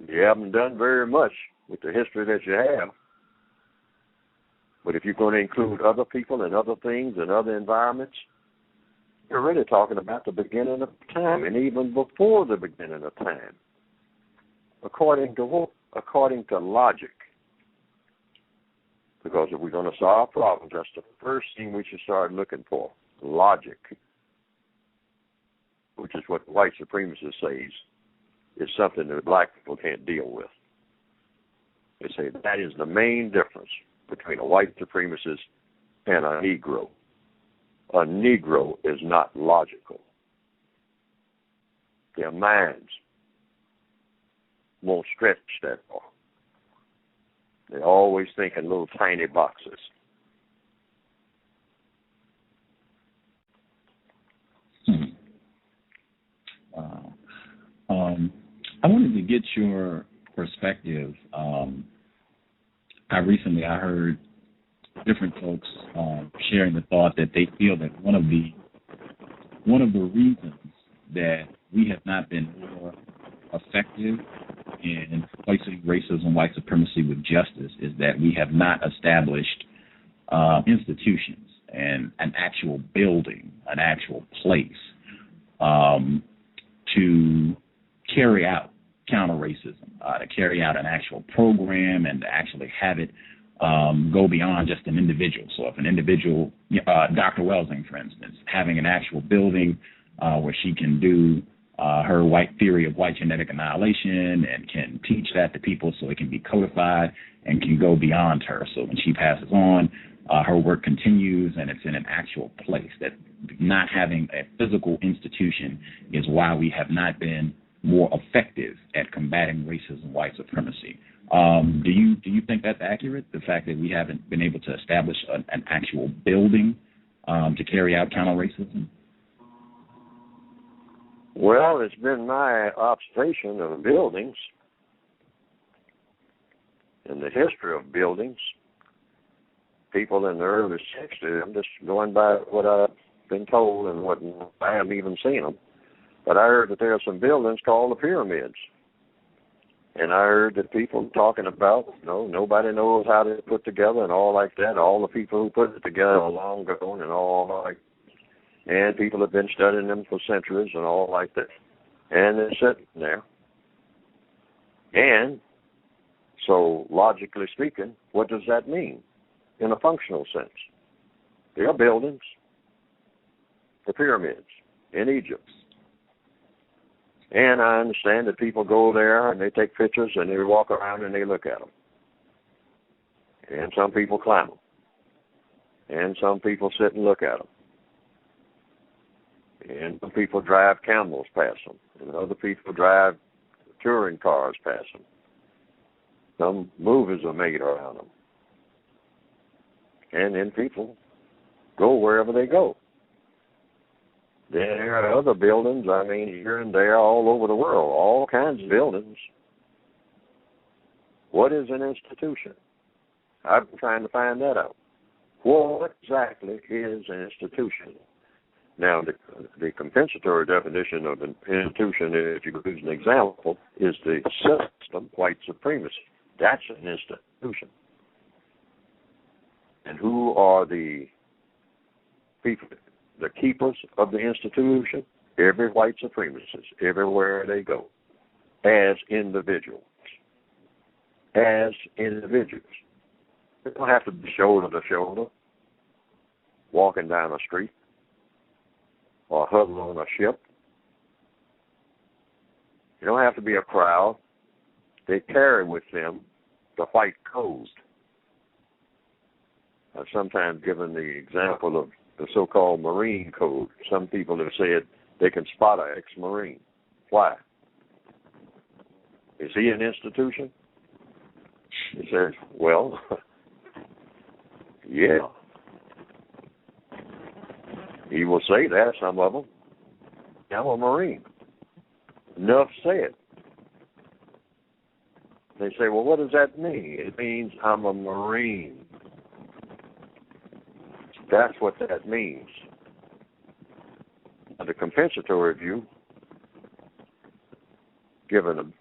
you haven't done very much with the history that you have. But if you're going to include other people and other things and other environments, you're really talking about the beginning of time and even before the beginning of time. According to what? According to logic. Because if we're going to solve problems, that's the first thing we should start looking for, logic. Which is what white supremacists say is something that black people can't deal with. They say that is the main difference between a white supremacist and a Negro. A Negro is not logical. Their minds won't stretch that far. They always think in little tiny boxes. I wanted to get your perspective. I heard different folks sharing the thought that they feel that one of the reasons that we have not been more effective in placing racism, white supremacy with justice is that we have not established institutions and an actual building, an actual place to carry out counter-racism, to carry out an actual program and to actually have it go beyond just an individual. So if an individual, Dr. Welsing, for instance, having an actual building where she can do her white theory of white genetic annihilation and can teach that to people so it can be codified and can go beyond her. So when she passes on, her work continues and it's in an actual place. That not having a physical institution is why we have not been more effective at combating racism, white supremacy. Do you think that's accurate, the fact that we haven't been able to establish an actual building to carry out counter-racism? Well, it's been my observation of buildings and the history of buildings. People in the early 60s, I'm just going by what I've been told and what I haven't even seen them, but I heard that there are some buildings called the pyramids. And I heard that people talking about, nobody knows how to put together and all like that. All the people who put it together are long gone and all like, and people have been studying them for centuries and all like that. And they're sitting there. And so, logically speaking, what does that mean in a functional sense? There are buildings, the pyramids in Egypt. And I understand that people go there and they take pictures and they walk around and they look at them. And some people climb them. And some people sit and look at them. And some people drive camels past them. And other people drive touring cars past them. Some movies are made around them. And then people go wherever they go. Then there are other buildings, here and there, all over the world, all kinds of buildings. What is an institution? I've been trying to find that out. What exactly is an institution? Now, the compensatory definition of an institution, if you use an example, is the system, white supremacy. That's an institution. And who are the people, the keepers of the institution? Every white supremacist, everywhere they go, as individuals. As individuals. They don't have to be shoulder to shoulder, walking down a street, or huddled on a ship. You don't have to be a crowd. They carry with them the white code. I've sometimes given the example of the so-called Marine Code. Some people have said they can spot an ex-Marine. Why? Is he an institution? He says, well, yeah. He will say that, some of them. I'm a Marine. Enough said. They say, well, what does that mean? It means I'm a Marine. That's what that means. Now, the compensatory view, given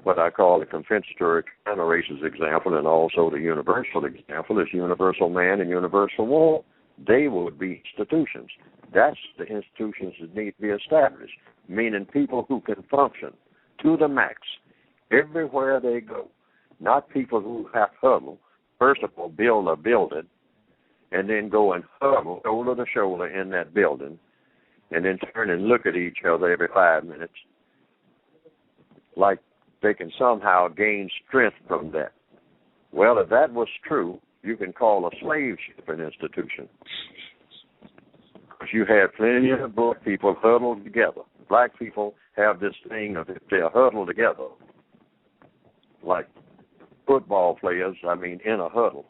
what I call the compensatory counter races example and also the universal example, is universal man and universal woman. They would be institutions. That's the institutions that need to be established, meaning people who can function to the max everywhere they go, not people who have to huddle. First of all, build a building, and then go and huddle shoulder to shoulder in that building, and then turn and look at each other every 5 minutes, like they can somehow gain strength from that. Well, if that was true, you can call a slave ship an institution. Because you have plenty of black people huddled together. Black people have this thing of if they're huddled together, like football players, in a huddle.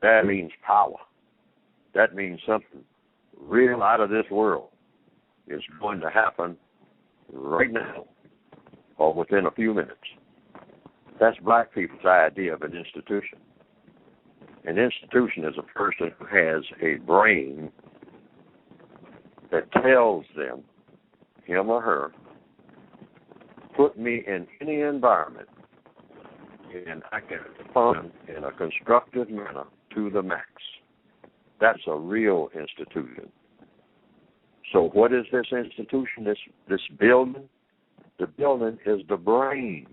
That means power. That means something real out of this world is going to happen right now or within a few minutes. That's black people's idea of an institution. An institution is a person who has a brain that tells them, him or her, put me in any environment and I can fund in a constructive manner to the max. That's a real institution. So what is this institution, this building? The building is the brain.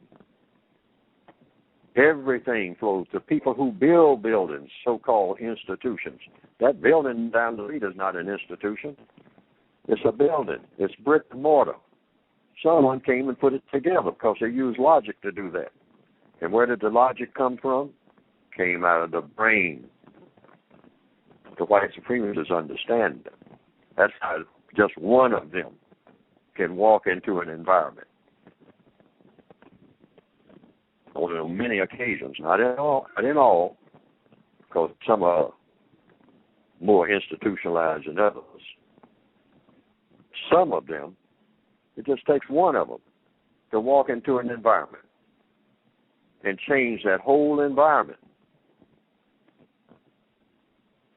Everything flows to people who build buildings, so-called institutions. That building down the street is not an institution. It's a building. It's brick and mortar. Someone came and put it together because they used logic to do that. And where did the logic come from? Came out of the brain. The white supremacists understand that. That's how just one of them can walk into an environment. On many occasions, not in all, because some are more institutionalized than others. some of them, it just takes one of them to walk into an environment and change that whole environment.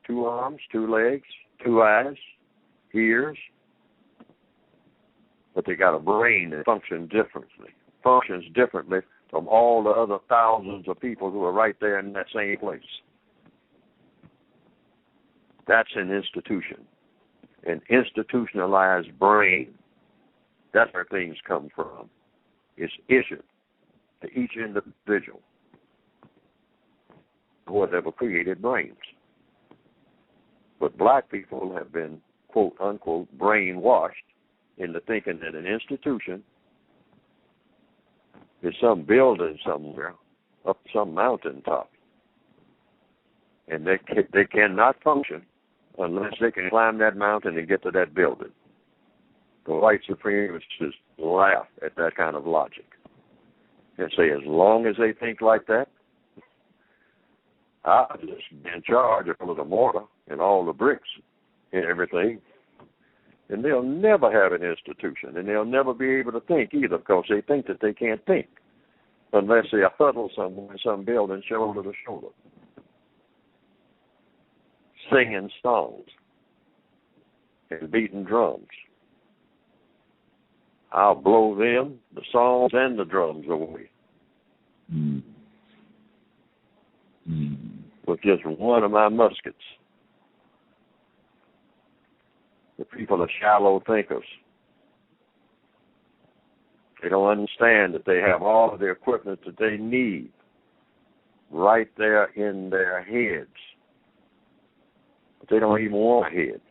2 arms, 2 legs, 2 eyes, ears, but they got a brain that functions differently from all the other thousands of people who are right there in that same place. That's an institution, an institutionalized brain. That's where things come from. It's issued to each individual, whatever created brains. But black people have been, quote unquote, brainwashed into thinking that an institution is some building somewhere up some mountaintop, and they cannot function unless they can climb that mountain and get to that building. The white supremacists just laugh at that kind of logic and say, as long as they think like that, I'll just be in charge of all of the mortar and all the bricks and everything, and they'll never have an institution, and they'll never be able to think either, because they think that they can't think unless they are huddled somewhere in some building shoulder to shoulder, singing songs and beating drums. I'll blow them, the songs and the drums away. With just one of my muskets. The people are shallow thinkers. They don't understand that they have all of the equipment that they need right there in their heads. But they don't even want a head.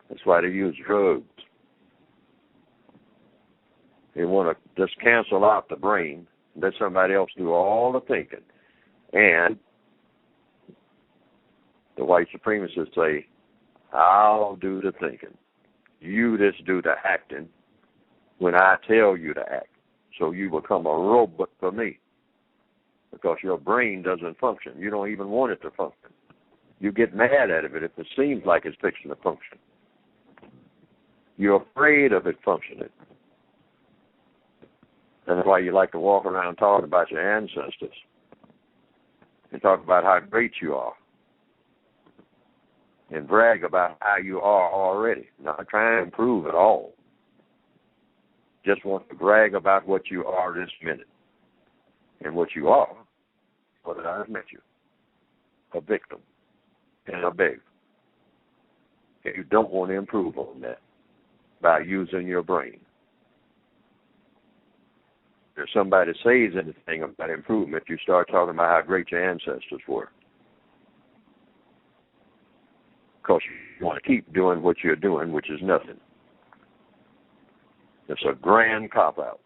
That's why they use drugs. They want to just cancel out the brain, let somebody else do all the thinking. And the white supremacists say, I'll do the thinking. You just do the acting when I tell you to act. So you become a robot for me, because your brain doesn't function. You don't even want it to function. You get mad at it if it seems like it's fixing to function. You're afraid of it functioning. That's why you like to walk around talking about your ancestors and talk about how great you are and brag about how you are already, not trying to improve at all. Just want to brag about what you are this minute. And what you are, what I've met you, a victim and a beggar. And you don't want to improve on that by using your brain. If somebody says anything about improvement, you start talking about how great your ancestors were. Because you want to keep doing what you're doing, which is nothing. It's a grand cop-out.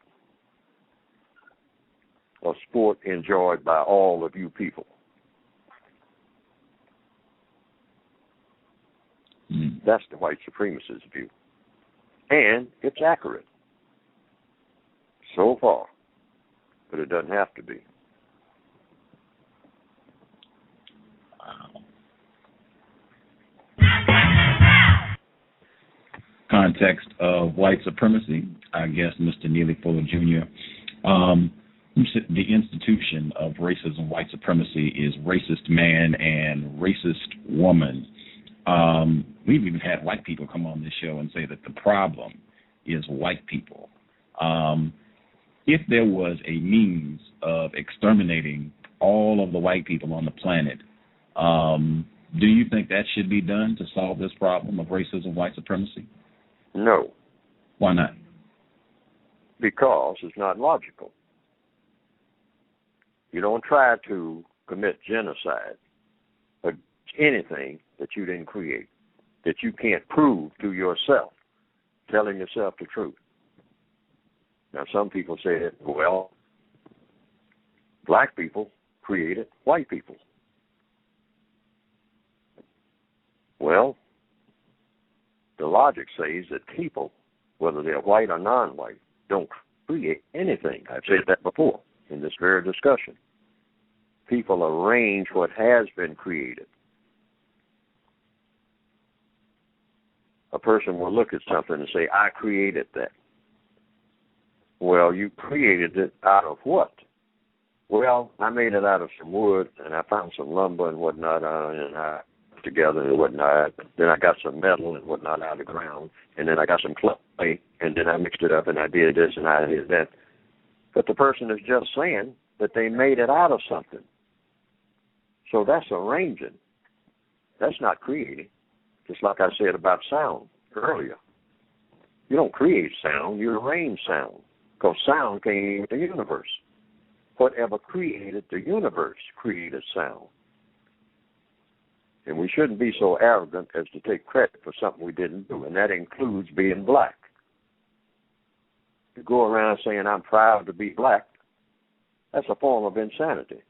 A sport enjoyed by all of you people. That's the white supremacist view. And it's accurate. So far. But it doesn't have to be. Wow. Context of white supremacy, I guess Mr. Neely Fuller Jr. The institution of racism, white supremacy, is racist man and racist woman. We've even had white people come on this show and say that the problem is white people. If there was a means of exterminating all of the white people on the planet, do you think that should be done to solve this problem of racism, white supremacy? No. Why not? Because it's not logical. You don't try to commit genocide against anything that you didn't create, that you can't prove to yourself, telling yourself the truth. Now, some people say that, well, black people created white people. Well, the logic says that people, whether they're white or non-white, don't create anything. I've said that before in this very discussion. People arrange what has been created a person will look at something and say, I created that. Well, you created it out of what? Well, I made it out of some wood, and I found some lumber and whatnot, and I put together and whatnot. Then I got some metal and whatnot out of the ground, and then I got some clay, and then I mixed it up, and I did this and I did that. But the person is just saying that they made it out of something. So that's arranging. That's not creating. Just like I said about sound earlier. You don't create sound, you arrange sound. Because sound came with the universe. Whatever created the universe created sound. And we shouldn't be so arrogant as to take credit for something we didn't do, and that includes being black. To go around saying, I'm proud to be black, that's a form of insanity.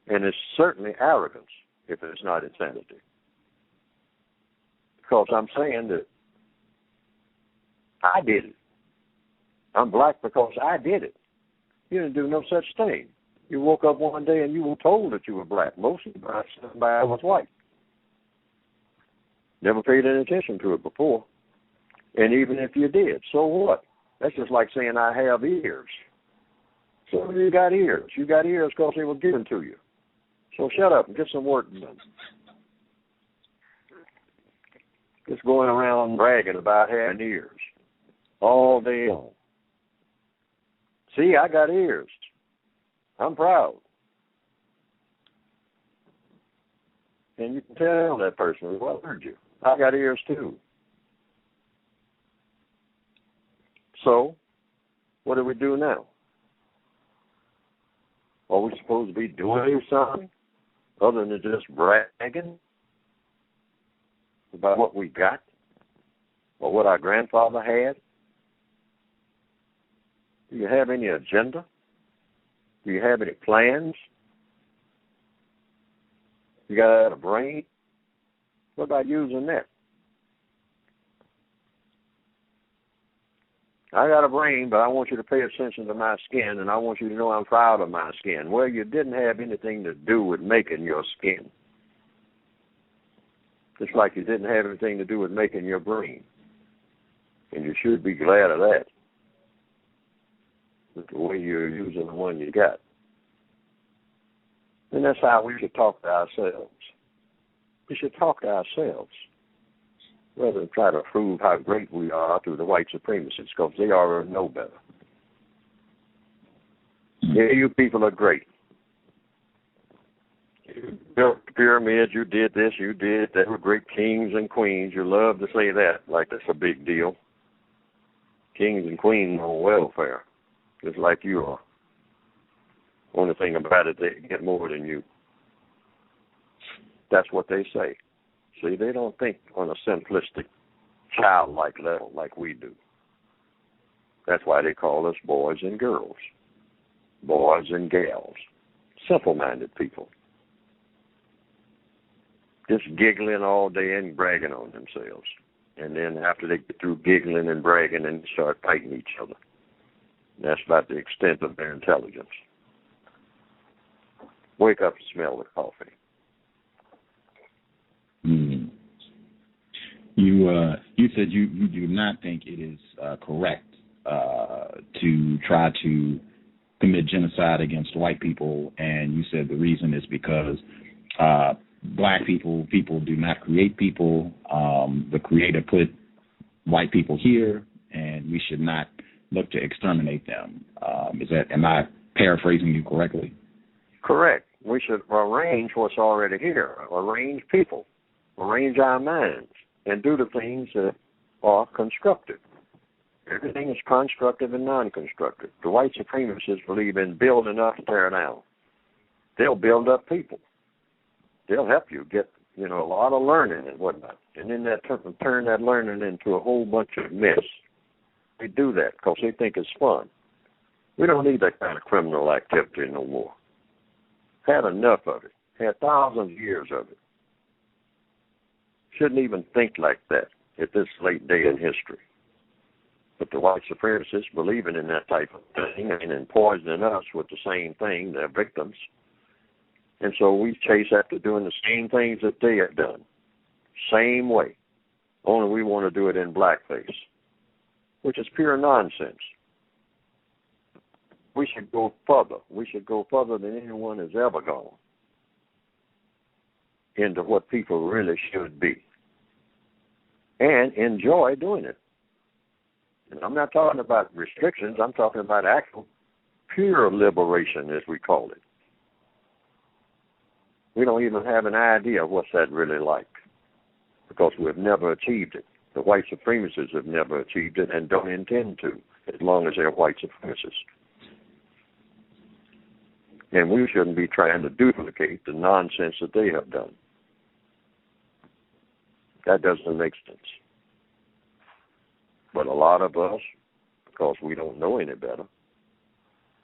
And it's certainly arrogance if it's not insanity. Because I'm saying that I did it. I'm black because I did it. You didn't do no such thing. You woke up one day and you were told that you were black. Most of the time somebody was white. Never paid any attention to it before. And even if you did, so what? That's just like saying I have ears. So you got ears. You got ears because they were given to you. So shut up and get some work done. Just going around bragging about having ears all day long. See, I got ears. I'm proud. And you can tell that person, well, I heard you. I got ears too. So, what do we do now? Are we supposed to be doing something other than just bragging about what we got or what our grandfather had? Do you have any agenda? Do you have any plans? You got a brain? What about using that? I got a brain, but I want you to pay attention to my skin, and I want you to know I'm proud of my skin. Well, you didn't have anything to do with making your skin. Just like you didn't have anything to do with making your brain. And you should be glad of that. With the way you're using the one you got. And that's how we should talk to ourselves. We should talk to ourselves rather than try to prove how great we are through the white supremacists, because they already know better. Yeah, you people are great. You built the pyramids, you did this, you did that. They were great kings and queens. You love to say that like that's a big deal. Kings and queens on welfare. Just like you are. Only thing about it, they get more than you. That's what they say. See, they don't think on a simplistic, childlike level like we do. That's why they call us boys and girls. Boys and gals. Simple-minded people. Just giggling all day and bragging on themselves. And then after they get through giggling and bragging, and start fighting each other. That's about the extent of their intelligence. Wake up and smell the coffee. You said you do not think it is correct to try to commit genocide against white people, and you said the reason is because black people do not create people. The Creator put white people here, and we should not look to exterminate them. Am I paraphrasing you correctly? Correct. We should arrange what's already here. Arrange people. Arrange our minds. And do the things that are constructive. Everything is constructive and non-constructive. The white supremacists believe in building up, tear down. They'll build up people. They'll help you get, a lot of learning and whatnot. And then turn that learning into a whole bunch of mess. They do that because they think it's fun. We don't need that kind of criminal activity no more. Had enough of it. Had thousands of years of it. Shouldn't even think like that at this late day in history. But the white supremacists believing in that type of thing and in poisoning us with the same thing, they're victims. And so we chase after doing the same things that they have done. Same way. only we want to do it in blackface, which is pure nonsense. We should go further. We should go further than anyone has ever gone into what people really should be and enjoy doing it. And I'm not talking about restrictions. I'm talking about actual pure liberation, as we call it. We don't even have an idea of what's that really like because we've never achieved it. The white supremacists have never achieved it and don't intend to as long as they're white supremacists. And we shouldn't be trying to duplicate the nonsense that they have done. That doesn't make sense. But a lot of us, because we don't know any better,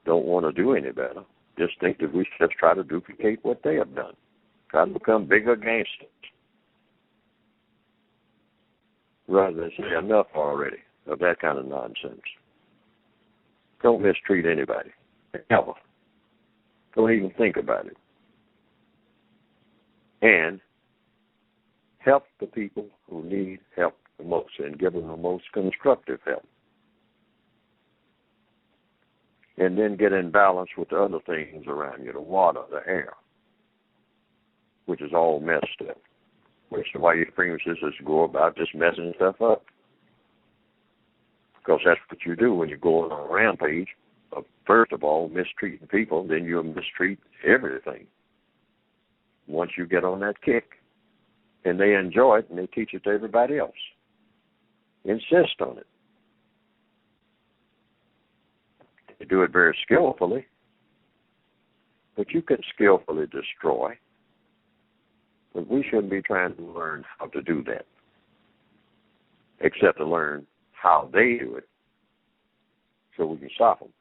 don't want to do any better, just think that we should just try to duplicate what they have done. Try to become bigger gangsters. Rather than say enough already of that kind of nonsense. Don't mistreat anybody, ever. Don't even think about it. And help the people who need help the most and give them the most constructive help. And then get in balance with the other things around you, the water, the air, which is all messed up. Which the white supremacists go about just messing stuff up. Because that's what you do when you go on a rampage. First of all, mistreating people, then you'll mistreat everything. Once you get on that kick, and they enjoy it, and they teach it to everybody else. Insist on it. They do it very skillfully, but you can skillfully destroy. But we shouldn't be trying to learn how to do that, except to learn how they do it, so we can stop them.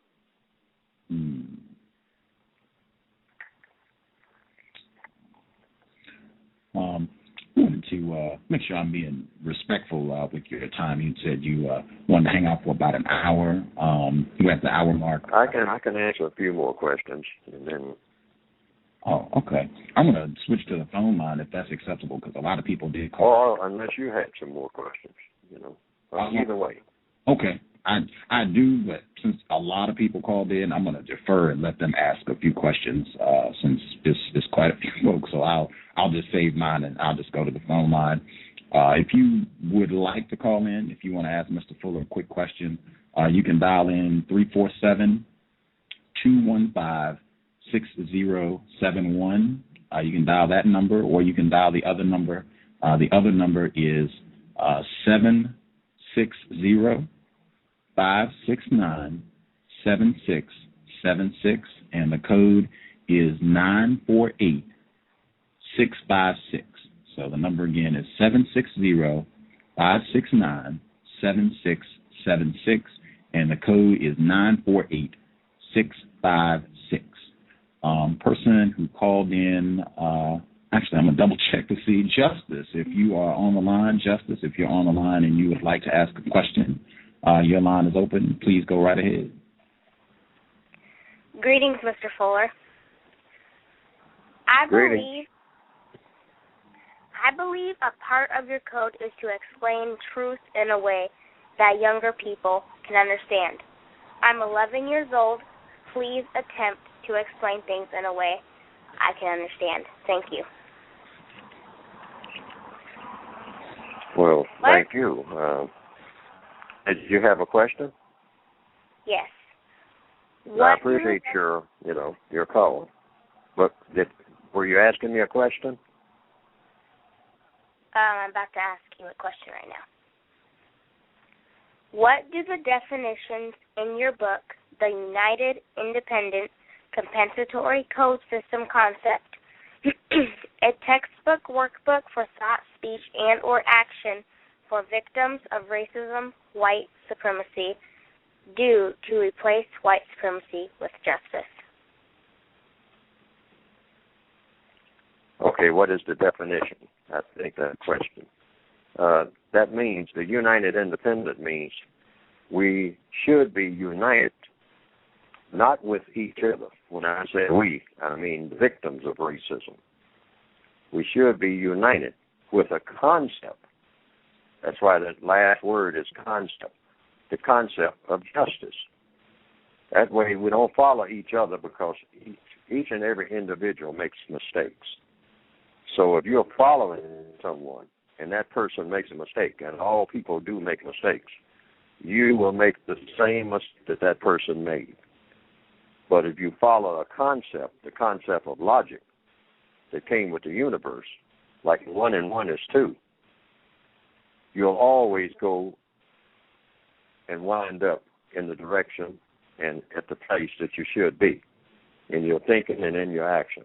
I wanted to make sure I'm being respectful with your time. You said you wanted to hang out for about an hour. We're at the hour mark. I can answer a few more questions, and then. Oh, okay. I'm going to switch to the phone line if that's acceptable, because a lot of people did call. Or unless you had some more questions, either way. Okay. I do, but since a lot of people called in, I'm going to defer and let them ask a few questions since there's quite a few folks. So I'll just save mine and I'll just go to the phone line. If you would like to call in, if you want to ask Mr. Fuller a quick question, you can dial in 347-215-6071. You can dial that number, or you can dial the other number. The other number is 760-569-7676, and the code is 948656. So the number again is 760-569-7676, and the code is 948656. Person who called in, actually, I'm going to double check to see Justice. If you are on the line, Justice, if you're on the line and you would like to ask a question, your line is open. Please go right ahead. Greetings, Mr. Fuller. I believe a part of your code is to explain truth in a way that younger people can understand. I'm 11 years old. Please attempt to explain things in a way I can understand. Thank you. Well, thank you. Did you have a question? Yes. I appreciate your call. But were you asking me a question? I'm about to ask you a question right now. What do the definitions in your book, The United Independent Compensatory Code System Concept, a textbook workbook for thought, speech, and or action for victims of racism, white supremacy, do to replace white supremacy with justice? Okay, what is the definition? I think that question. That means the United Independent means we should be united, not with each other. When I say we, I mean victims of racism. We should be united with a concept That's why that last word is concept, the concept of justice. That way we don't follow each other because each and every individual makes mistakes. So if you're following someone and that person makes a mistake, and all people do make mistakes, you will make the same mistake that person made. But if you follow a concept, the concept of logic that came with the universe, like 1 and 1 is 2, you'll always go and wind up in the direction and at the place that you should be in your thinking and in your action,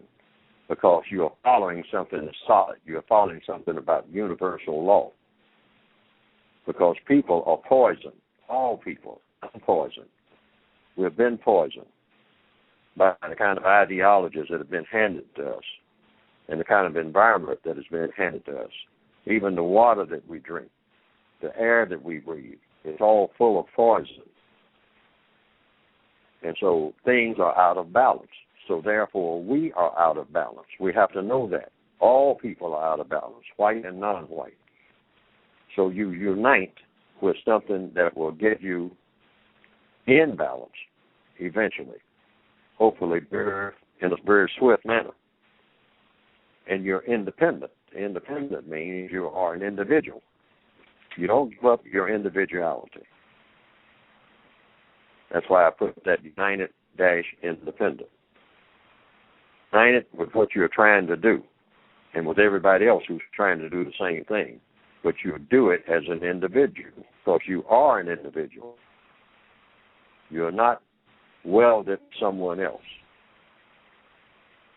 because you are following something that's solid. You're following something about universal law. Because people are poisoned. All people are poisoned. We've been poisoned by the kind of ideologies that have been handed to us and the kind of environment that has been handed to us. Even the water that we drink, the air that we breathe, it's all full of poison. And so things are out of balance. So therefore, we are out of balance. We have to know that. All people are out of balance, white and non-white. So you unite with something that will get you in balance eventually, hopefully in a very swift manner. And you're independent. Independent means you are an individual. You don't give up your individuality. That's why I put that united-independent. United with what you're trying to do and with everybody else who's trying to do the same thing. But you do it as an individual because you are an individual. You're not welded to someone else.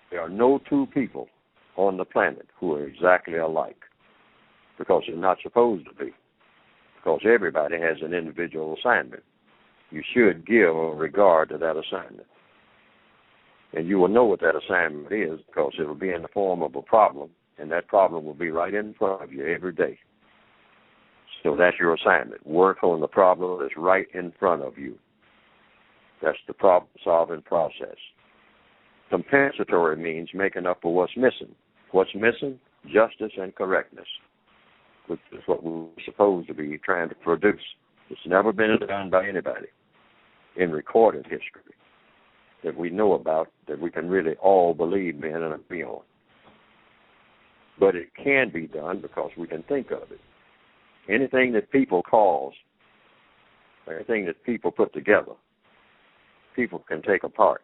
There are no two people on the planet who are exactly alike because they're not supposed to be, because everybody has an individual assignment. You should give a regard to that assignment. And you will know what that assignment is because it will be in the form of a problem, and that problem will be right in front of you every day. So that's your assignment. Work on the problem that's right in front of you. That's the problem-solving process. Compensatory means making up for what's missing. What's missing? Justice and correctness, which is what we're supposed to be trying to produce. It's never been done by anybody in recorded history that we know about, that we can really all believe in and agree on. But it can be done because we can think of it. Anything that people cause, anything that people put together, people can take apart.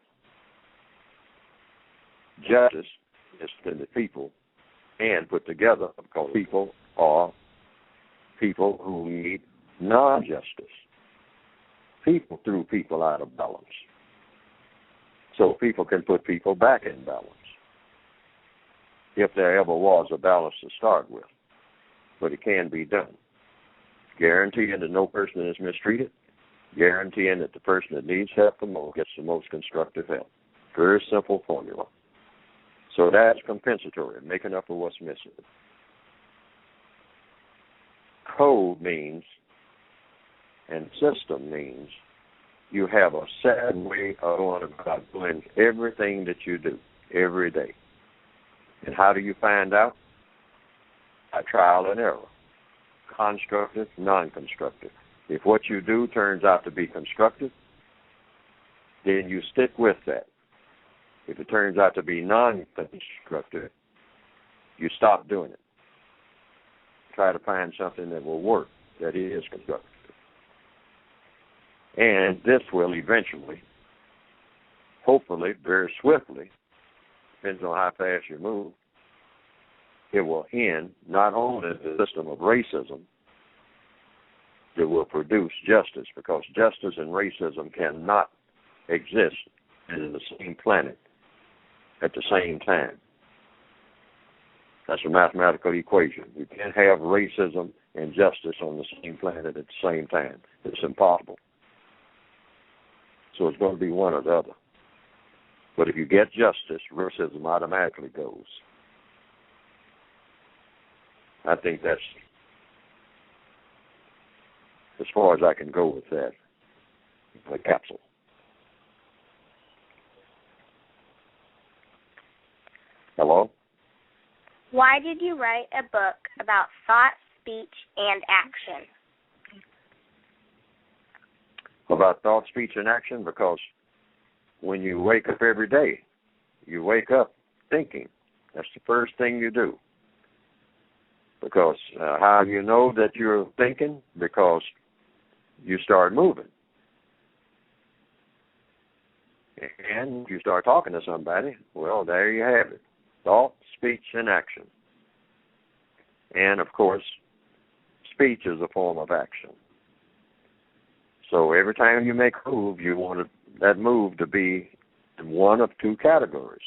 Justice is something that people can put together because people are people who need non-justice. People threw people out of balance. So people can put people back in balance, if there ever was a balance to start with. But it can be done. Guaranteeing that no person is mistreated, guaranteeing that the person that needs help the most gets the most constructive help. Very simple formula. So that's compensatory, making up for what's missing. Code means, and system means, you have a set way of going about doing everything that you do every day. And how do you find out? By trial and error. Constructive, non-constructive. If what you do turns out to be constructive, then you stick with that. If it turns out to be non-constructive, you stop doing it. Try to find something that will work, that is constructive. And this will eventually, hopefully, very swiftly, depends on how fast you move, it will end not only the system of racism that will produce justice, because justice and racism cannot exist in the same planet at the same time. That's a mathematical equation. You can't have racism and justice on the same planet at the same time. It's impossible. So it's going to be one or the other. But if you get justice, racism automatically goes. I think that's as far as I can go with that. The capsule. Hello? Why did you write a book about thought speech, and action? About thought, speech, and action, because when you wake up every day, you wake up thinking. That's the first thing you do. Because how do you know that you're thinking? Because you start moving. And you start talking to somebody, well, there you have it. Thought, speech, and action. And, of course, speech is a form of action. So every time you make a move, you want that move to be in one of two categories,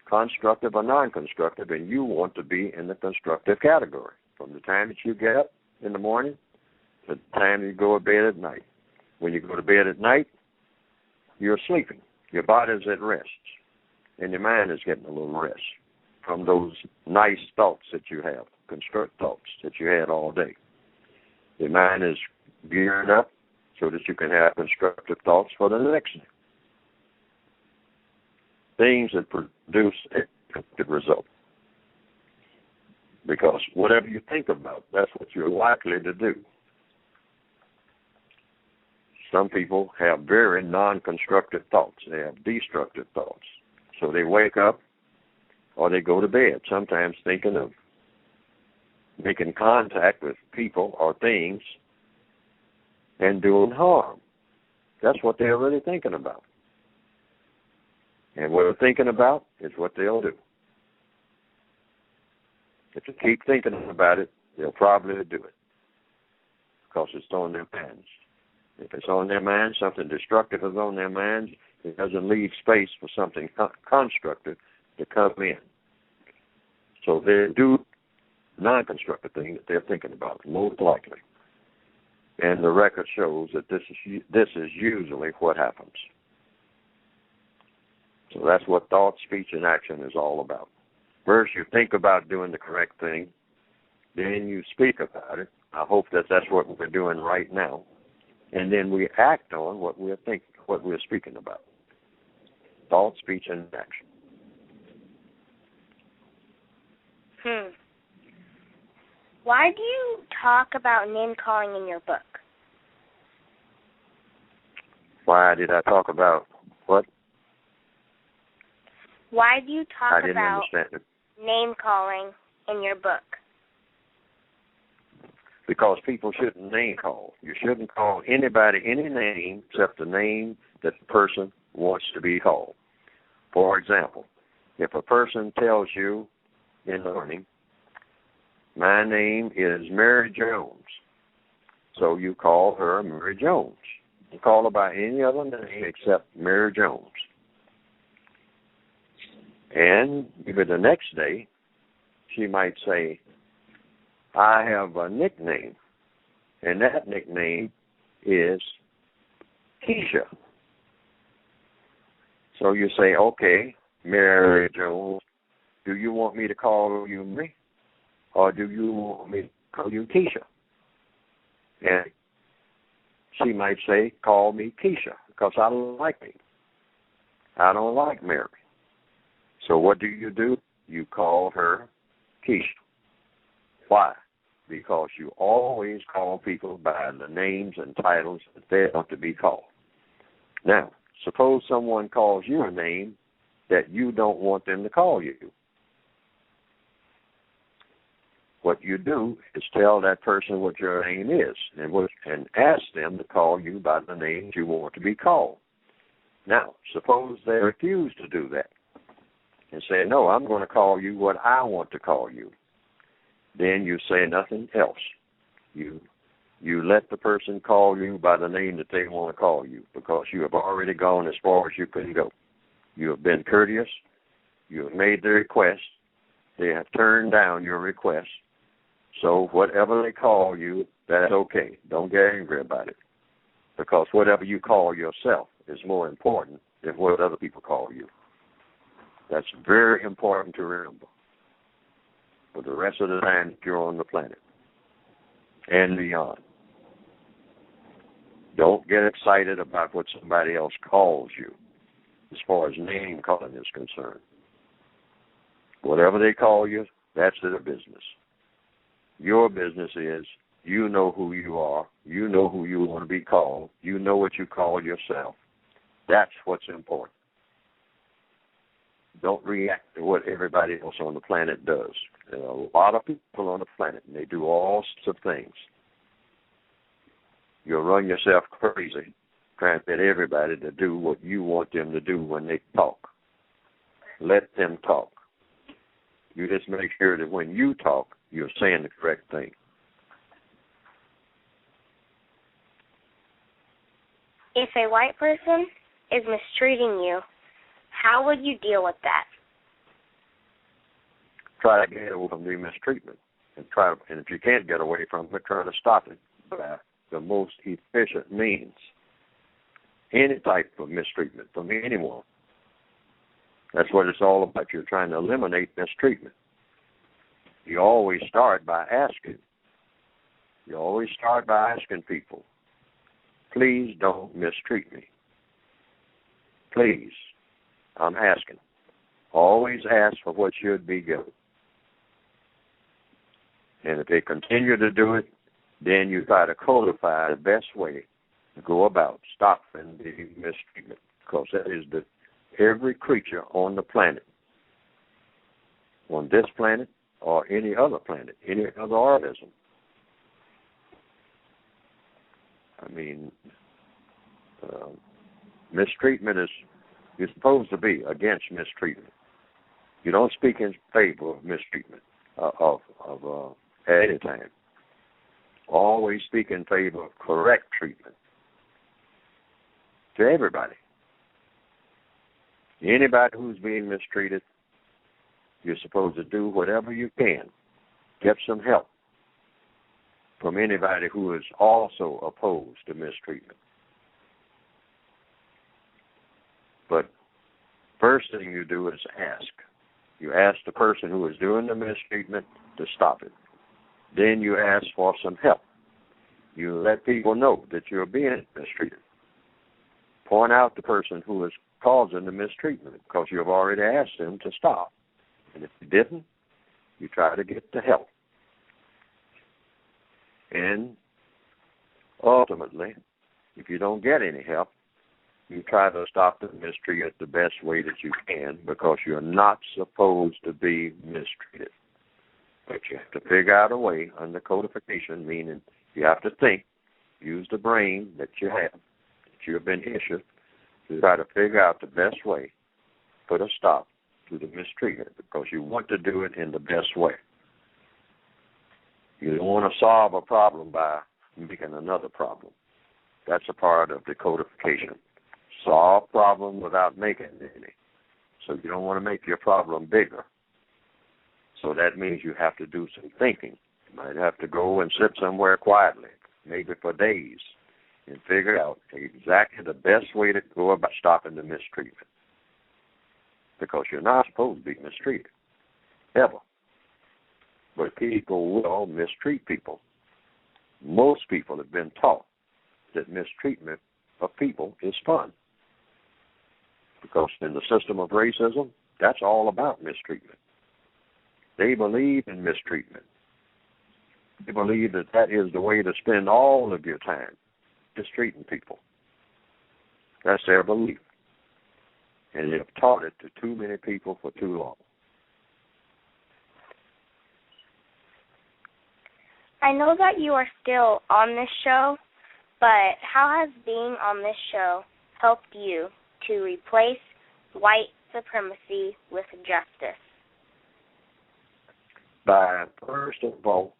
constructive or non-constructive, and you want to be in the constructive category from the time that you get up in the morning to the time you go to bed at night. When you go to bed at night, you're sleeping. Your body's at rest, and your mind is getting a little rest from those nice thoughts that you have, constructive thoughts that you had all day. Your mind is gearing up so that you can have constructive thoughts for the next day. Things that produce a good result. Because whatever you think about, that's what you're likely to do. Some people have very non-constructive thoughts. They have destructive thoughts. So they wake up or they go to bed, sometimes thinking of making contact with people or things and doing harm. That's what they're really thinking about. And what they're thinking about is what they'll do. If you keep thinking about it, they'll probably do it because it's on their minds. If it's on their minds, something destructive is on their minds, it doesn't leave space for something constructive to come in. So they do non-constructive thing that they're thinking about, most likely. And the record shows that this is usually what happens. So that's what thought, speech, and action is all about. First, you think about doing the correct thing. Then you speak about it. I hope that that's what we're doing right now. And then we act on what we're thinking, what we're speaking about. Thought, speech, and action. Why do you talk about name-calling in your book? Why did I talk about what? Why do you talk about it. name-calling in your book? Because people shouldn't name call. You shouldn't call anybody any name except the name that the person wants to be called. For example, if a person tells you in the morning, my name is Mary Jones, so you call her Mary Jones. You call her by any other name except Mary Jones. And maybe the next day, she might say, I have a nickname, and that nickname is Keisha. So you say, okay, Mary Jones, do you want me to call you Mary, or do you want me to call you Keisha? And she might say, call me Keisha, because I don't like me. I don't like Mary. So what do? You call her Keisha. Why? Because you always call people by the names and titles that they want to be called. Now, suppose someone calls you a name that you don't want them to call you. What you do is tell that person what your name is and ask them to call you by the name you want to be called. Now, suppose they refuse to do that and say, no, I'm going to call you what I want to call you. Then you say nothing else. You let the person call you by the name that they want to call you because you have already gone as far as you can go. You have been courteous. You have made the request. They have turned down your request. So whatever they call you, that's okay. Don't get angry about it because whatever you call yourself is more important than what other people call you. That's very important to remember for the rest of the time that you're on the planet and beyond. Don't get excited about what somebody else calls you as far as name calling is concerned. Whatever they call you, that's their business. Your business is you know who you are. You know who you want to be called. You know what you call yourself. That's what's important. Don't react to what everybody else on the planet does. There are a lot of people on the planet, and they do all sorts of things. You'll run yourself crazy trying to get everybody to do what you want them to do when they talk. Let them talk. You just make sure that when you talk, you're saying the correct thing. If a white person is mistreating you, how would you deal with that? Try to get away from the mistreatment. And if you can't get away from it, try to stop it by the most efficient means. Any type of mistreatment from anyone. That's what it's all about. You're trying to eliminate mistreatment. You always start by asking. You always start by asking people, please don't mistreat me. Please, I'm asking. Always ask for what should be given. And if they continue to do it, then you try to codify the best way to go about stopping the mistreatment, because that is every creature on the planet, on this planet or any other planet, any other organism. I mean, mistreatment you're supposed to be against mistreatment. You don't speak in favor of mistreatment at any time. Always speak in favor of correct treatment to everybody. Anybody who's being mistreated, you're supposed to do whatever you can. Get some help from anybody who is also opposed to mistreatment. But first thing you do is ask. You ask the person who is doing the mistreatment to stop it. Then you ask for some help. You let people know that you're being mistreated. Point out the person who is causing the mistreatment, because you've already asked them to stop. And if you didn't, you try to get the help. And ultimately, if you don't get any help, you try to stop the mistreatment the best way that you can, because you're not supposed to be mistreated. But you have to figure out a way under codification, meaning you have to think, use the brain that you have, that you've been issued, to try to figure out the best way, put a stop to the mistreatment, because you want to do it in the best way. You don't want to solve a problem by making another problem. That's a part of the codification. Solve problem without making any. So you don't want to make your problem bigger. So that means you have to do some thinking. You might have to go and sit somewhere quietly, maybe for days, and figure out exactly the best way to go about stopping the mistreatment. Because you're not supposed to be mistreated, ever. But people will mistreat people. Most people have been taught that mistreatment of people is fun. Because in the system of racism, that's all about mistreatment. They believe in mistreatment. They believe that that is the way to spend all of your time, mistreating people. That's their belief. And they've taught it to too many people for too long. I know that you are still on this show, but how has being on this show helped you to replace white supremacy with justice? By, first of all,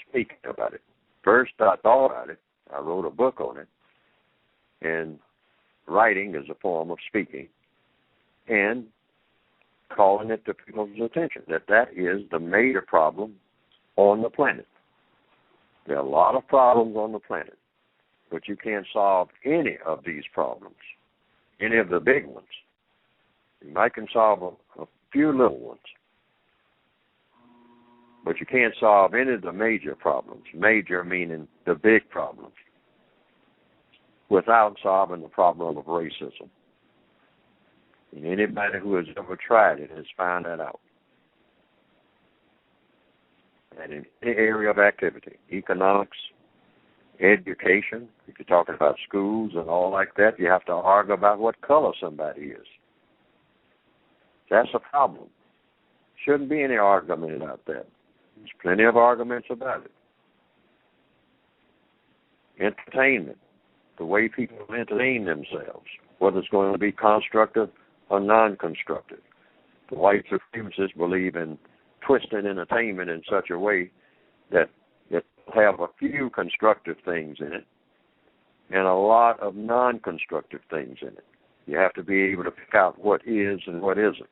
speaking about it. First, I thought about it. I wrote a book on it. And writing is a form of speaking. And calling it to people's attention, that is the major problem on the planet. There are a lot of problems on the planet, but you can't solve any of these problems, any of the big ones. You might can solve a few little ones, but you can't solve any of the major problems, major meaning the big problems, without solving the problem of racism. And anybody who has ever tried it has found that out. And in any area of activity, economics, education, if you're talking about schools and all like that, you have to argue about what color somebody is. That's a problem. Shouldn't be any argument about that. There's plenty of arguments about it. Entertainment, the way people entertain themselves, whether it's going to be constructive or non-constructive. The white supremacists believe in twisting entertainment in such a way that it have a few constructive things in it and a lot of non-constructive things in it. You have to be able to pick out what is and what isn't,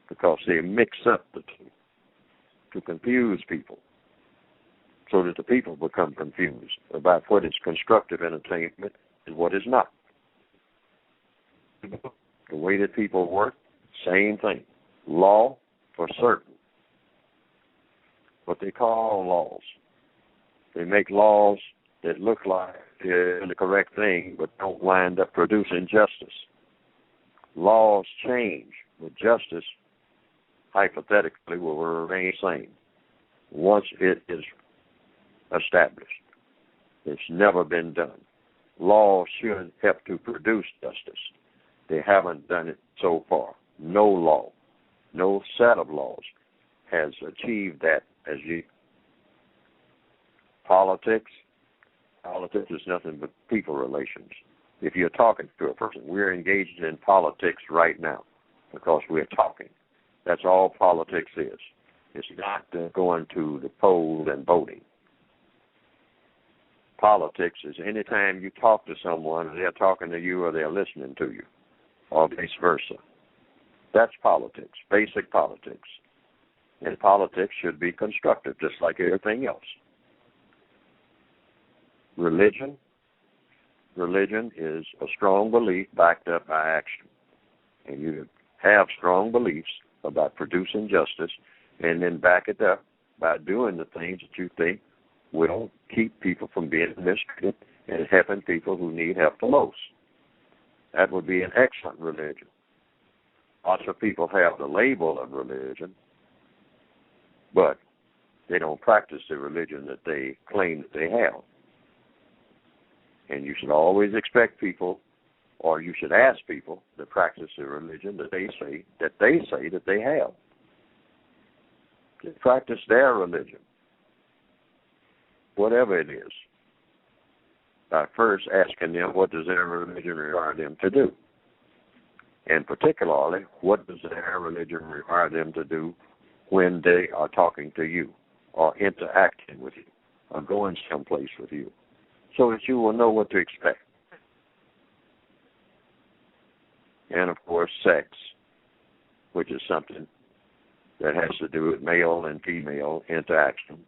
because they mix up the two to confuse people, so that the people become confused about what is constructive entertainment and what is not. The way that people work, same thing. Law, for certain. What they call laws. They make laws that look like they're the correct thing, but don't wind up producing justice. Laws change, but justice, hypothetically, will remain the same once it is established. It's never been done. Laws should help to produce justice. They haven't done it so far. No law, no set of laws has achieved that as yet. Politics is nothing but people relations. If you're talking to a person, we're engaged in politics right now because we're talking. That's all politics is. It's not going to the polls and voting. Politics is any time you talk to someone, they're talking to you or they're listening to you, or vice versa. That's politics, basic politics. And politics should be constructive, just like everything else. Religion is a strong belief backed up by action. And you have strong beliefs about producing justice and then back it up by doing the things that you think will keep people from being mistreated and helping people who need help the most. That would be an excellent religion. Lots of people have the label of religion, but they don't practice the religion that they claim that they have. And you should always expect people, or you should ask people to practice the religion that they say that they have. To practice their religion, whatever it is, by first asking them what does their religion require them to do. And particularly, what does their religion require them to do when they are talking to you or interacting with you or going someplace with you, so that you will know what to expect. And, of course, sex, which is something that has to do with male and female interaction.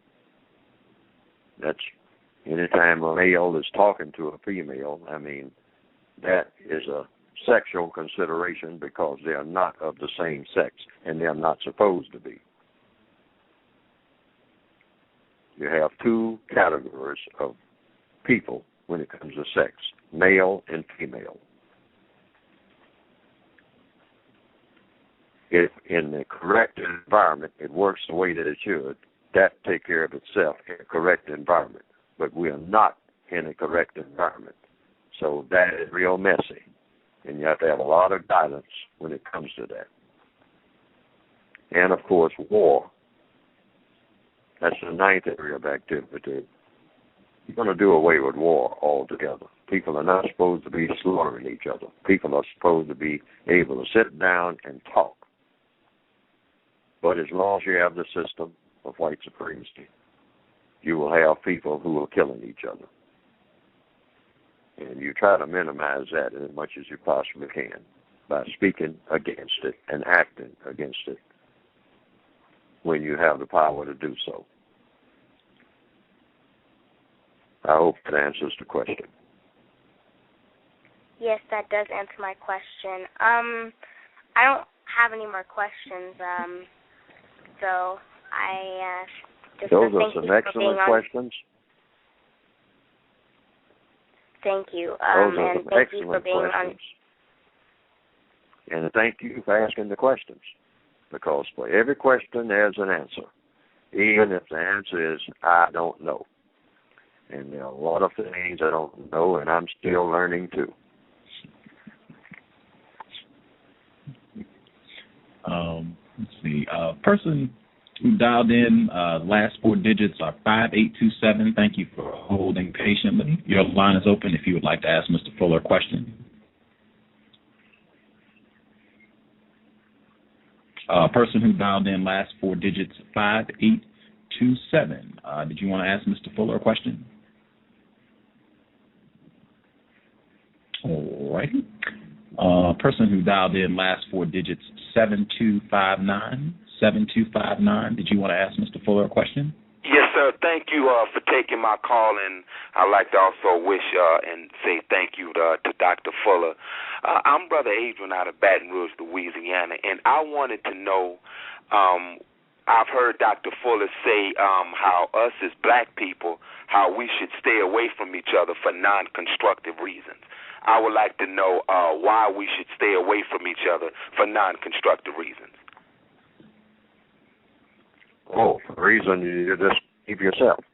That's anytime a male is talking to a female, that is a sexual consideration because they are not of the same sex, and they're not supposed to be. You have two categories of people when it comes to sex, male and female. If in the correct environment it works the way that it should, that take care of itself in a correct environment. But we are not in a correct environment. So that is real messy. And you have to have a lot of guidance when it comes to that. And, of course, war. That's the ninth area of activity. You're going to do away with war altogether. People are not supposed to be slaughtering each other. People are supposed to be able to sit down and talk. But as long as you have the system of white supremacy, you will have people who are killing each other. And you try to minimize that as much as you possibly can by speaking against it and acting against it when you have the power to do so. I hope that answers the question. Yes, that does answer my question. I don't have any more questions, so I just those are thank some you for excellent being questions. Thank you. Those are and some thank excellent you for being questions. And thank you for asking the questions, because for every question there's an answer. even if the answer is, I don't know. And there are a lot of things I don't know, and I'm still learning too. Let's see. Person who dialed in, last four digits are 5827. Thank you for holding patiently. Your line is open if you would like to ask Mr. Fuller a question. Person who dialed in, last four digits 5827. Did you want to ask Mr. Fuller a question? All righty. Person who dialed in, last four digits 7259. 7259. Did you want to ask Mr. Fuller a question? Yes, sir. Thank you for taking my call, and I'd like to also wish and say thank you to Dr. Fuller. I'm Brother Adrian out of Baton Rouge, Louisiana, and I wanted to know, I've heard Dr. Fuller say how us as black people, how we should stay away from each other for non-constructive reasons. I would like to know why we should stay away from each other for non-constructive reasons. Oh, for the reason you just keep yourself.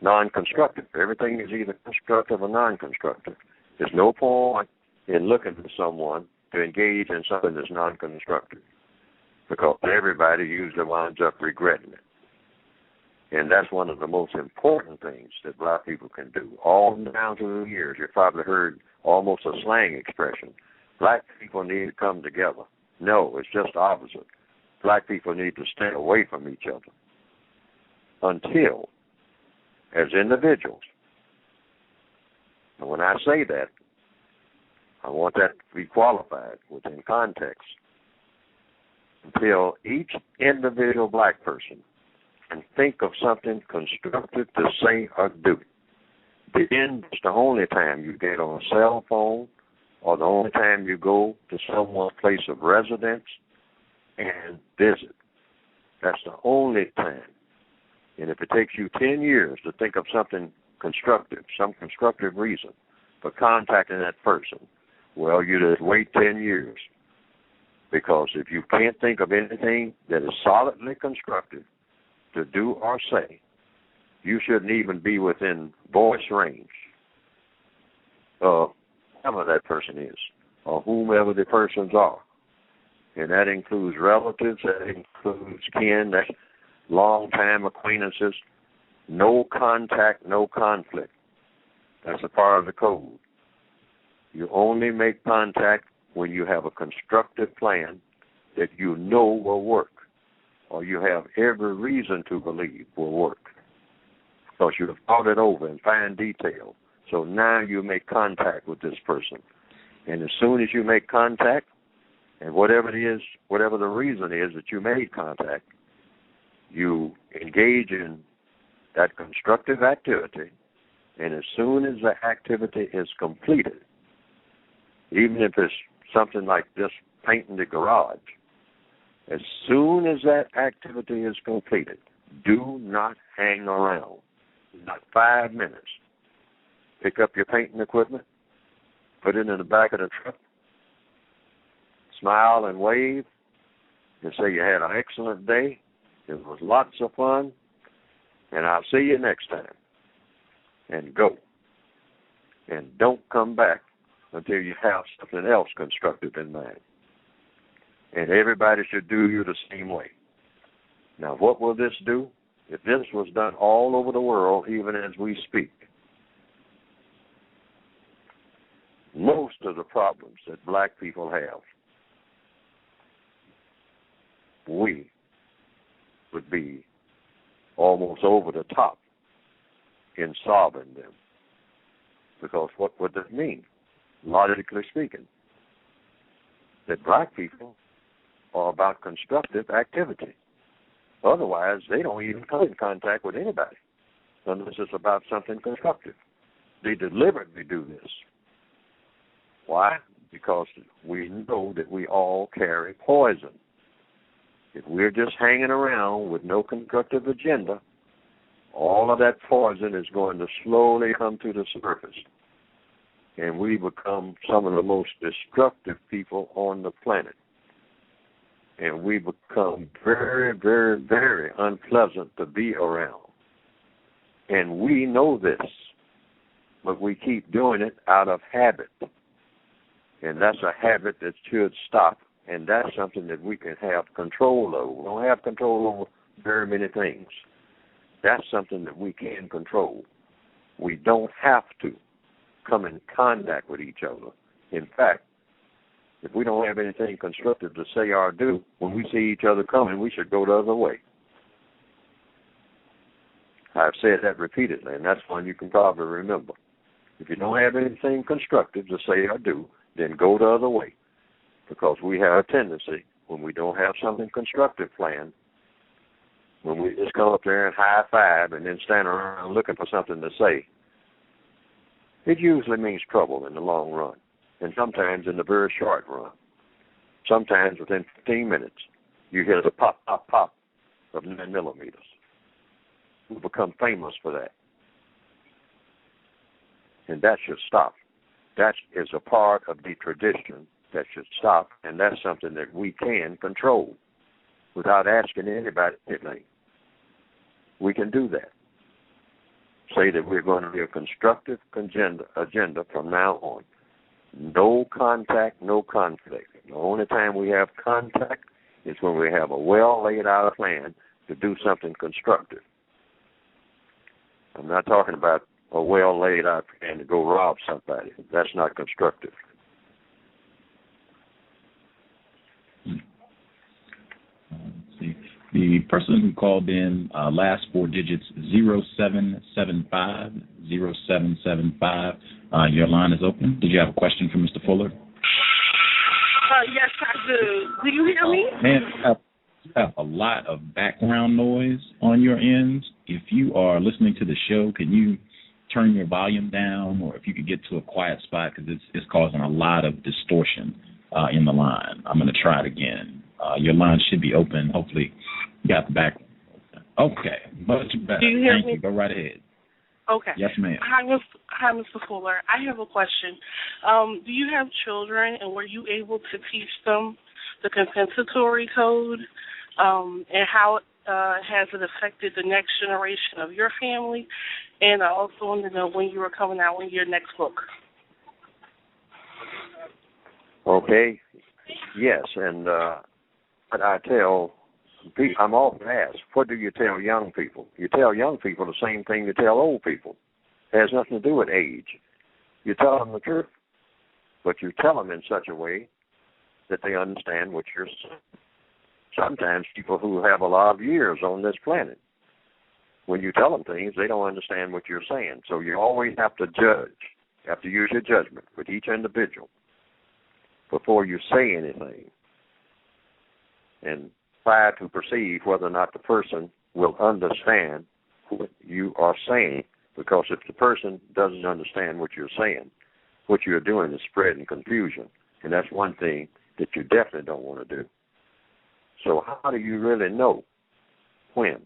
Non-constructive. Everything is either constructive or non-constructive. There's no point in looking for someone to engage in something that's non-constructive, because everybody usually winds up regretting it. And that's one of the most important things that black people can do. All down through the years, you've probably heard almost a slang expression. Black people need to come together. No, it's just the opposite. Black people need to stay away from each other until, as individuals, and when I say that, I want that to be qualified within context, until each individual black person can think of something constructive to say or do. Then it's the only time you get on a cell phone or the only time you go to someone's place of residence and visit. That's the only time. And if it takes you 10 years to think of something constructive, some constructive reason for contacting that person, well, you just wait 10 years. Because if you can't think of anything that is solidly constructive to do or say, you shouldn't even be within voice range of whoever that person is or whomever the persons are. And that includes relatives, that includes kin, that's long-time acquaintances. No contact, no conflict. That's a part of the code. You only make contact when you have a constructive plan that you know will work, or you have every reason to believe will work, because you have thought it over in fine detail. So now you make contact with this person. And as soon as you make contact, and whatever it is, whatever the reason is that you made contact, you engage in that constructive activity, and as soon as the activity is completed, even if it's something like just painting the garage, as soon as that activity is completed, do not hang around, not 5 minutes. Pick up your painting equipment, put it in the back of the truck, smile and wave, and say you had an excellent day, it was lots of fun, and I'll see you next time. And go. And don't come back until you have something else constructive in mind. And everybody should do you the same way. Now, what will this do? If this was done all over the world, even as we speak, most of the problems that black people have, we would be almost over the top in solving them. Because what would that mean? Logically speaking, that black people are about constructive activity. Otherwise, they don't even come in contact with anybody unless it's about something constructive. They deliberately do this. Why? Because we know that we all carry poison. If we're just hanging around with no constructive agenda, all of that poison is going to slowly come to the surface. And we become some of the most destructive people on the planet. and we become very, very, very unpleasant to be around. And we know this, but we keep doing it out of habit. And that's a habit that should stop, and that's something that we can have control over. We don't have control over very many things. That's something that we can control. We don't have to come in contact with each other. In fact, if we don't have anything constructive to say or do, when we see each other coming, we should go the other way. I've said that repeatedly, and that's one you can probably remember. If you don't have anything constructive to say or do, then go the other way. Because we have a tendency, when we don't have something constructive planned, when we just come up there and high five and then stand around looking for something to say, it usually means trouble in the long run, and sometimes in the very short run. Sometimes within 15 minutes, you hear the pop, pop, pop of 9 millimeters. We become famous for that. And that should stop. That is a part of the tradition that should stop, and that's something that we can control without asking anybody anything. We can do that. Say that we're going to be a constructive agenda from now on. No contact, no conflict. The only time we have contact is when we have a well laid out plan to do something constructive. I'm not talking about a well laid out plan to go rob somebody. That's not constructive. Let's see. The person who called in, last 4 digits, 0775, 0775. Your line is open. Did you have a question for Mr. Fuller? Yes, I do. Do you hear me? Man, you have a lot of background noise on your end. If you are listening to the show, can you turn your volume down, or if you could get to a quiet spot, because it's causing a lot of distortion in the line. I'm going to try it again. Your line should be open. Hopefully you got the back. Okay, much better. Do you hear Thank me? you. Go right ahead. Okay. Yes, ma'am. Hi, Mr. Fuller. I have a question. Do you have children, and were you able to teach them the compensatory code, and how has it affected the next generation of your family? And I also want to know when you were coming out with your next book. Okay. Yes, and what I tell people, I'm often asked, what do you tell young people? You tell young people the same thing you tell old people. It has nothing to do with age. You tell them the truth, but you tell them in such a way that they understand what you're saying. Sometimes people who have a lot of years on this planet, when you tell them things, they don't understand what you're saying. So you always have to judge. You have to use your judgment with each individual before you say anything, and try to perceive whether or not the person will understand what you are saying. Because if the person doesn't understand what you're saying, what you're doing is spreading confusion, and that's one thing that you definitely don't want to do. So how do you really know when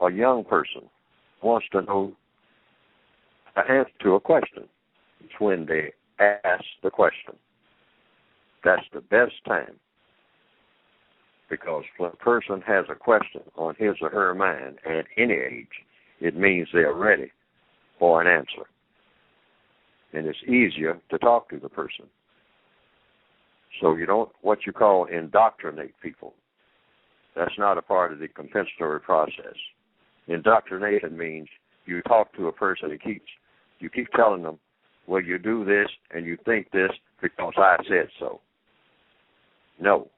a young person wants to know the answer to a question? It's when they ask the question. That's the best time. Because when a person has a question on his or her mind at any age, it means they're ready for an answer. And it's easier to talk to the person. So you don't, what you call indoctrinate people. That's not a part of the compensatory process. Indoctrination means you talk to a person and you keep telling them, well, you do this and you think this because I said so. No.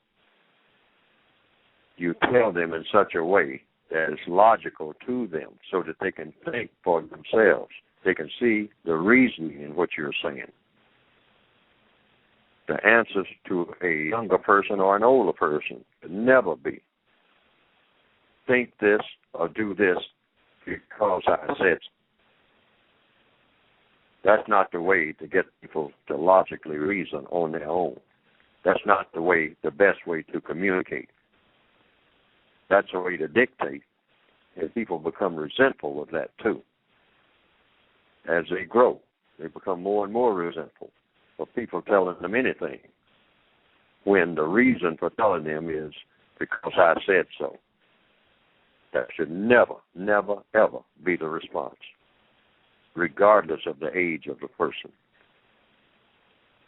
You tell them in such a way that is logical to them so that they can think for themselves. They can see the reasoning in what you're saying. The answers to a younger person or an older person could never be think this or do this because I said so. That's not the way to get people to logically reason on their own. That's not the best way to communicate. That's a way to dictate, and people become resentful of that too. As they grow, they become more and more resentful of people telling them anything. when the reason for telling them is because I said so. That should never, never, ever be the response, regardless of the age of the person.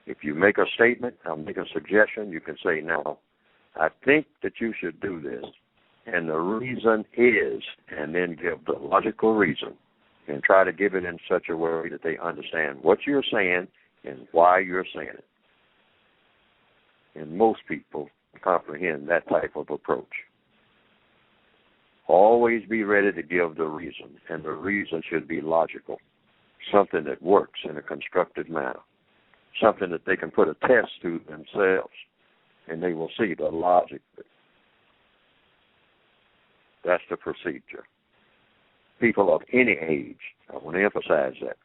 If you make a statement, I'll make a suggestion, you can say, now, I think that you should do this, and the reason is, and then give the logical reason, and try to give it in such a way that they understand what you're saying and why you're saying it. And most people comprehend that type of approach. Always be ready to give the reason, and the reason should be logical, something that works in a constructive manner, something that they can put a test to themselves, and they will see the logic of it. That's the procedure. People of any age, I want to emphasize that,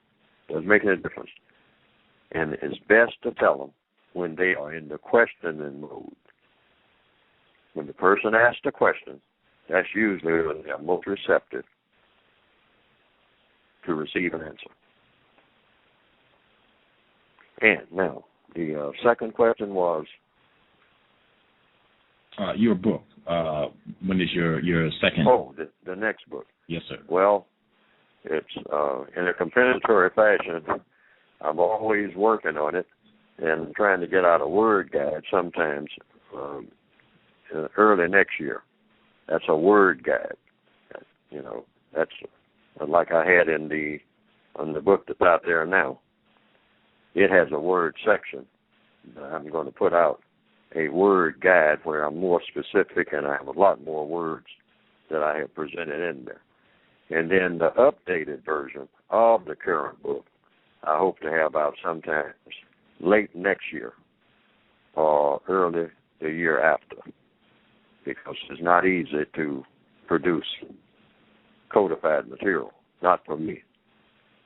doesn't make any difference. And it's best to tell them when they are in the questioning mode. When the person asks the question, that's usually when they are most receptive to receive an answer. And now, the second question was? Your book. When is your second? Oh, the next book. Yes, sir. Well, it's in a compensatory fashion. I'm always working on it and trying to get out a word guide sometimes early next year. That's a word guide. You know, that's like I had in the book that's out there now. It has a word section. I'm going to put out a word guide where I'm more specific and I have a lot more words that I have presented in there. And then the updated version of the current book, I hope to have out sometime late next year or early the year after, because it's not easy to produce codified material, not for me.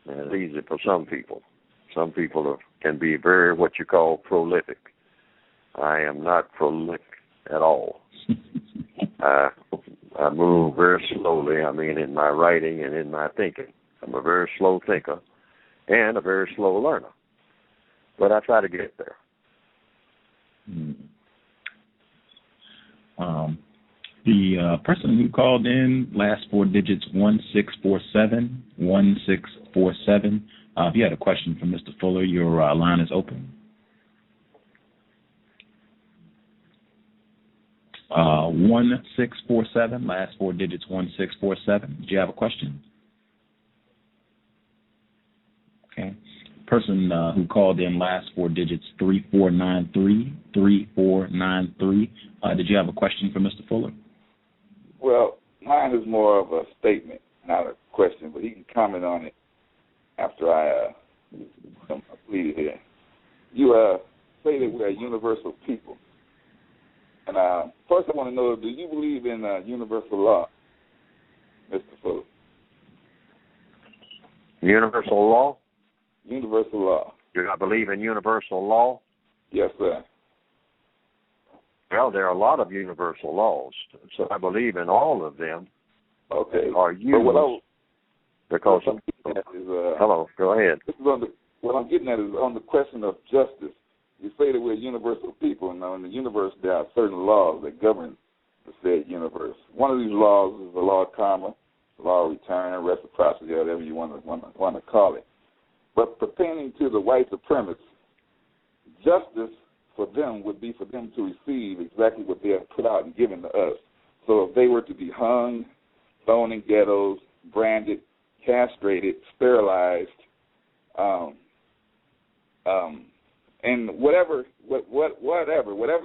And it's easy for some people. Some people can be very what you call prolific. I am not prolific at all. I move very slowly, in my writing and in my thinking. I'm a very slow thinker and a very slow learner. But I try to get there. The person who called in, last four digits, 1647, 1647. If you had a question for Mr. Fuller, your line is open. 1647, last four digits, 1647. Did you have a question? Okay. Person who called in, last four digits, 3493, 3493. Did you have a question for Mr. Fuller? Well, mine is more of a statement, not a question, but he can comment on it after I completed here. You say that we're a universal people. And first I want to know, do you believe in universal law, Mr. Fuller? Universal law? Universal law. Do I believe in universal law? Yes, sir. Well, there are a lot of universal laws, so I believe in all of them. Okay. Are used because of, hello, go ahead. What I'm getting at is on the question of justice. You say that we're universal people, and now in the universe there are certain laws that govern the said universe. One of these laws is the law of karma, the law of return, reciprocity, whatever you want to call it. But pertaining to the white supremacists, justice for them would be for them to receive exactly what they have put out and given to us. So if they were to be hung, thrown in ghettos, branded, castrated, sterilized, and whatever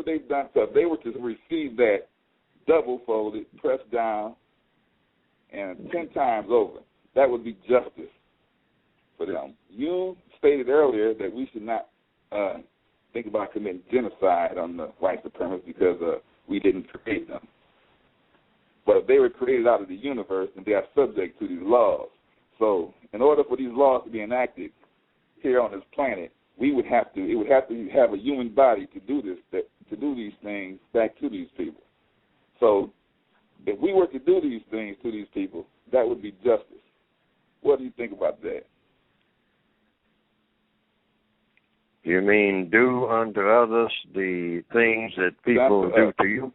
they've done, so if they were to receive that double folded, pressed down, and 10 times over, that would be justice for them. You stated earlier that we should not think about committing genocide on the white supremacists because we didn't create them. But if they were created out of the universe, then they are subject to these laws. So in order for these laws to be enacted here on this planet, it would have to have a human body to do this, to do these things back to these people. So if we were to do these things to these people, that would be justice. What do you think about that? You mean do unto others the things that people do to you?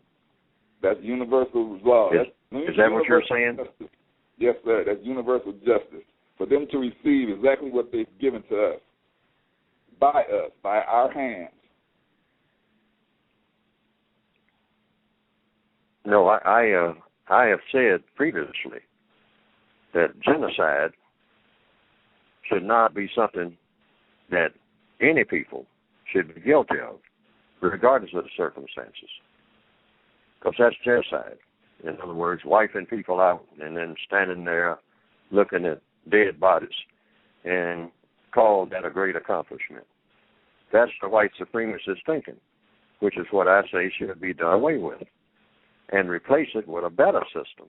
That's universal law. Is that what you're saying? Justice. Yes, sir. That's universal justice. For them to receive exactly what they've given to us, by our hands. No, I have said previously that genocide should not be something that any people should be guilty of, regardless of the circumstances. Because that's genocide. In other words, wiping people out and then standing there looking at dead bodies and call that a great accomplishment. That's the white supremacist thinking, which is what I say should be done away with, and replace it with a better system.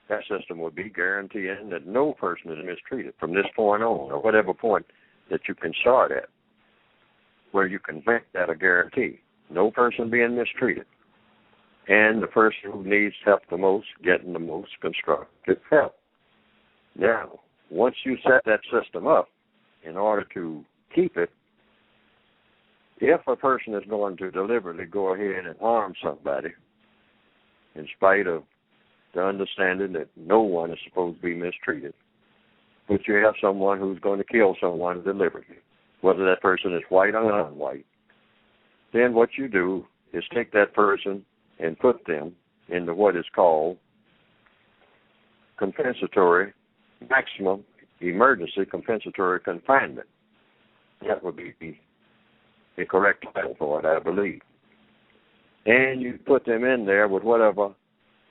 That system would be guaranteeing that no person is mistreated from this point on, or whatever point that you can start at, where you can make that a guarantee. No person being mistreated. And the person who needs help the most getting the most constructive help. Now, once you set that system up, in order to keep it, if a person is going to deliberately go ahead and harm somebody, in spite of the understanding that no one is supposed to be mistreated, but you have someone who's going to kill someone deliberately, whether that person is white or non-white, then what you do is take that person and put them into what is called compensatory maximum emergency compensatory confinement. That would be the correct title for it, I believe. And you put them in there with whatever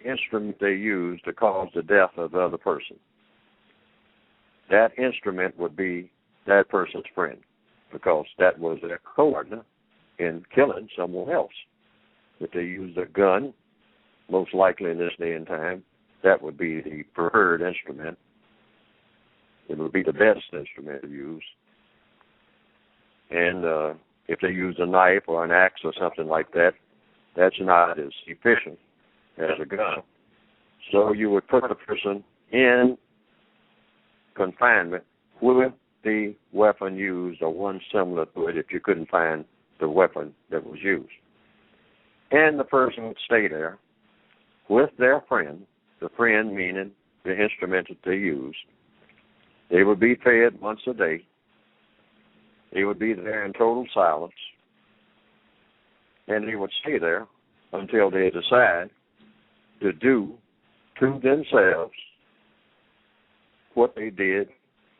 instrument they use to cause the death of the other person. That instrument would be that person's friend, because that was their coordinate in killing someone else. If they used a gun, most likely in this day and time, that would be the preferred instrument. It would be the best instrument to use. And if they use a knife or an axe or something like that, that's not as efficient as a gun. So you would put the person in confinement with the weapon used or one similar to it if you couldn't find the weapon that was used. And the person would stay there with their friend, the friend meaning the instrument that they used. They would be fed once a day. They would be there in total silence. And they would stay there until they decide to do to themselves what they did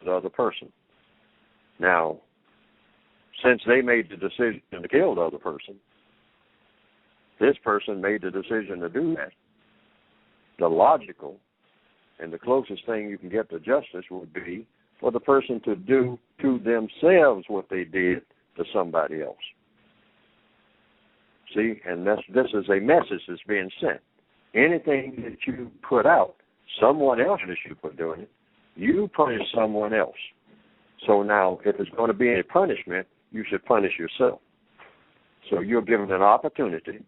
to the other person. Now, since they made the decision to kill the other person, this person made the decision to do that. The logical and the closest thing you can get to justice would be for the person to do to themselves what they did to somebody else. See, and this is a message that's being sent. Anything that you put out, someone else is you for doing it, you punish someone else. So now, if it's going to be a punishment, you should punish yourself. So you're given an opportunity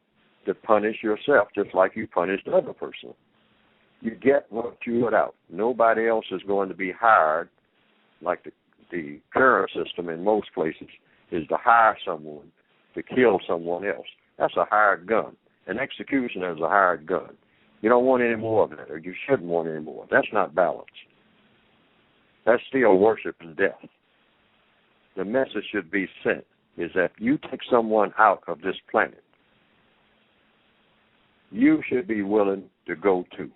to punish yourself, just like you punished the other person. You get what you put out. Nobody else is going to be hired, like the current system in most places is to hire someone to kill someone else. That's a hired gun. An executioner is a hired gun. You don't want any more of that, or you shouldn't want any more. That's not balance. That's still worship and death. The message should be sent is that you take someone out of this planet, you should be willing to go to.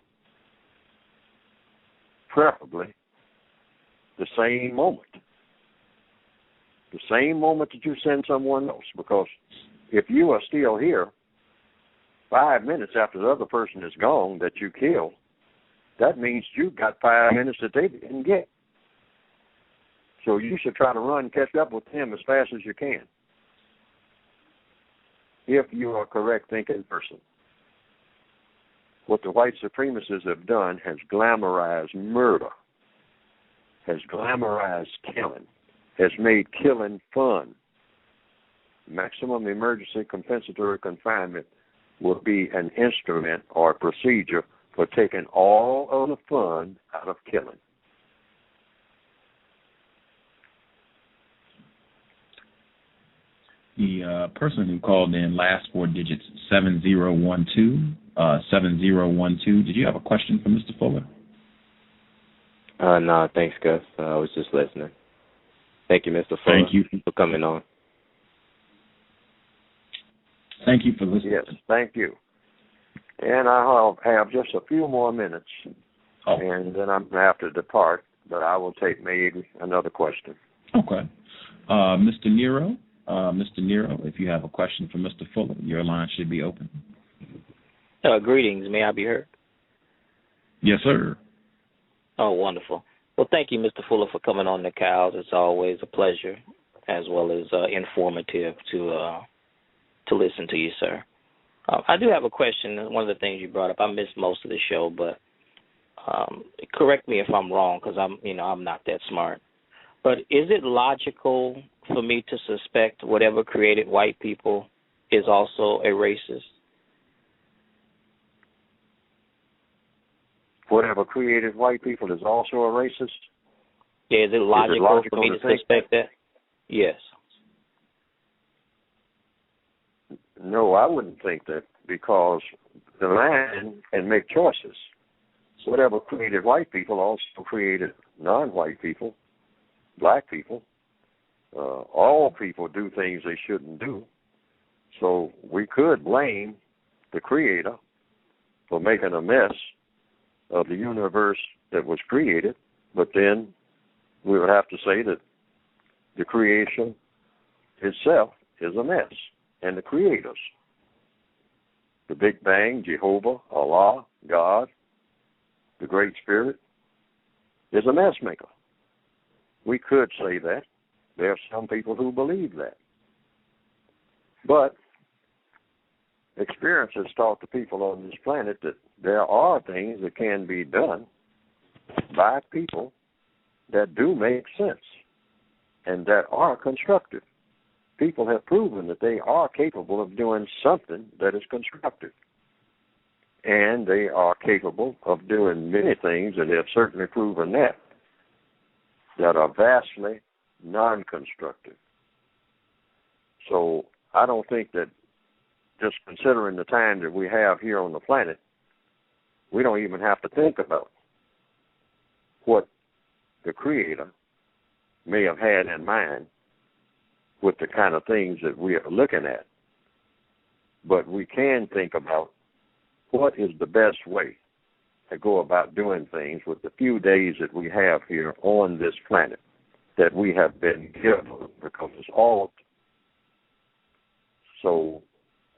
Preferably the same moment. The same moment that you send someone else. Because if you are still here 5 minutes after the other person is gone that you killed, that means you got 5 minutes that they didn't get. So you should try to run, catch up with them as fast as you can. If you are a correct thinking person. What the white supremacists have done has glamorized murder, has glamorized killing, has made killing fun. Maximum emergency compensatory confinement will be an instrument or a procedure for taking all of the fun out of killing. The person who called in last four digits 7012. 7012. Did you have a question for Mr. Fuller? No, thanks, Gus. I was just listening. Thank you, Mr. Fuller. Thank you for coming on. Thank you for listening. Yes, thank you. And I have just a few more minutes, and then I'm going to have to depart, but I will take maybe another question. Okay. Mr. Nero, if you have a question for Mr. Fuller, your line should be open. Greetings. May I be heard? Yes, sir. Oh, wonderful. Well, thank you, Mr. Fuller, for coming on the Cows. It's always a pleasure, as well as informative to listen to you, sir. I do have a question. One of the things you brought up, I missed most of the show, but correct me if I'm wrong, because I'm not that smart. But is it logical for me to suspect whatever created white people is also a racist? Whatever created white people is also a racist? Yeah, is it logical for me to suspect that? Yes. No, I wouldn't think that, because the land can make choices. Whatever created white people also created non-white people, black people. All people do things they shouldn't do. So we could blame the Creator for making a mess of the universe that was created, but then we would have to say that the creation itself is a mess, and the creators, the Big Bang, Jehovah, Allah, God, the Great Spirit, is a mess maker. We could say that. There are some people who believe that. But experience has taught the people on this planet that there are things that can be done by people that do make sense and that are constructive. People have proven that they are capable of doing something that is constructive. And they are capable of doing many things, and they have certainly proven that are vastly non-constructive. So I don't think that, just considering the time that we have here on the planet, we don't even have to think about what the Creator may have had in mind with the kind of things that we are looking at. But we can think about what is the best way to go about doing things with the few days that we have here on this planet that we have been given, because it's all. So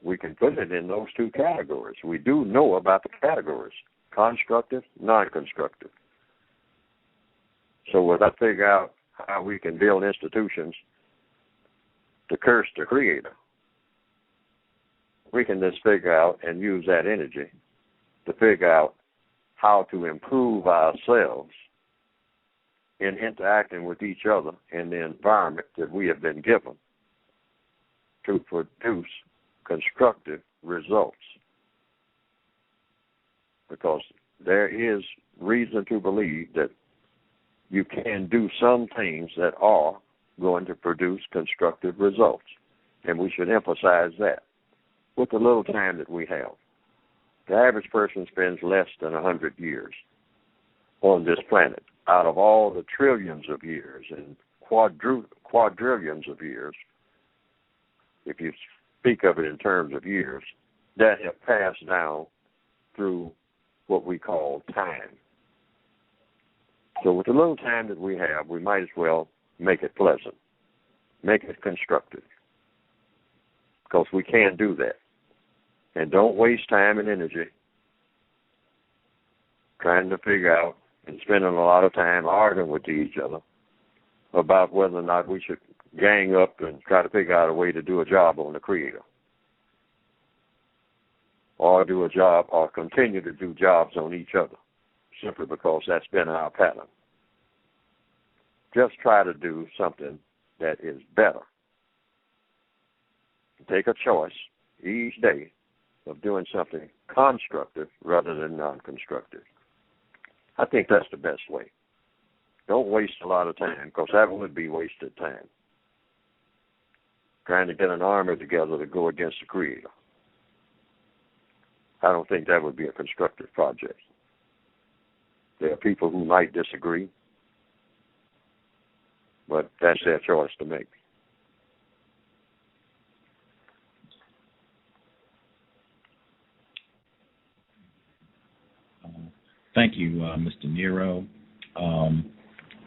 we can put it in those two categories. We do know about the categories, constructive, non-constructive. So when I figure out how we can build institutions to curse the Creator, we can just figure out and use that energy to figure out how to improve ourselves in interacting with each other in the environment that we have been given to produce constructive results. Because there is reason to believe that you can do some things that are going to produce constructive results. And we should emphasize that with the little time that we have. The average person spends less than 100 years on this planet out of all the trillions of years and quadrillions of years, if you speak of it in terms of years, that have passed down through what we call time. So with the little time that we have, we might as well make it pleasant, make it constructive, because we can do that. And don't waste time and energy trying to figure out and spending a lot of time arguing with each other about whether or not we should gang up and try to figure out a way to do a job on the Creator, or do a job, or continue to do jobs on each other, simply because that's been our pattern. Just try to do something that is better. Take a choice each day of doing something constructive rather than non-constructive. I think that's the best way. Don't waste a lot of time, because that would be wasted time. trying to get an army together to go against the Creator. I don't think that would be a constructive project. There are people who might disagree, but that's their choice to make. Thank you, Mr. Nero.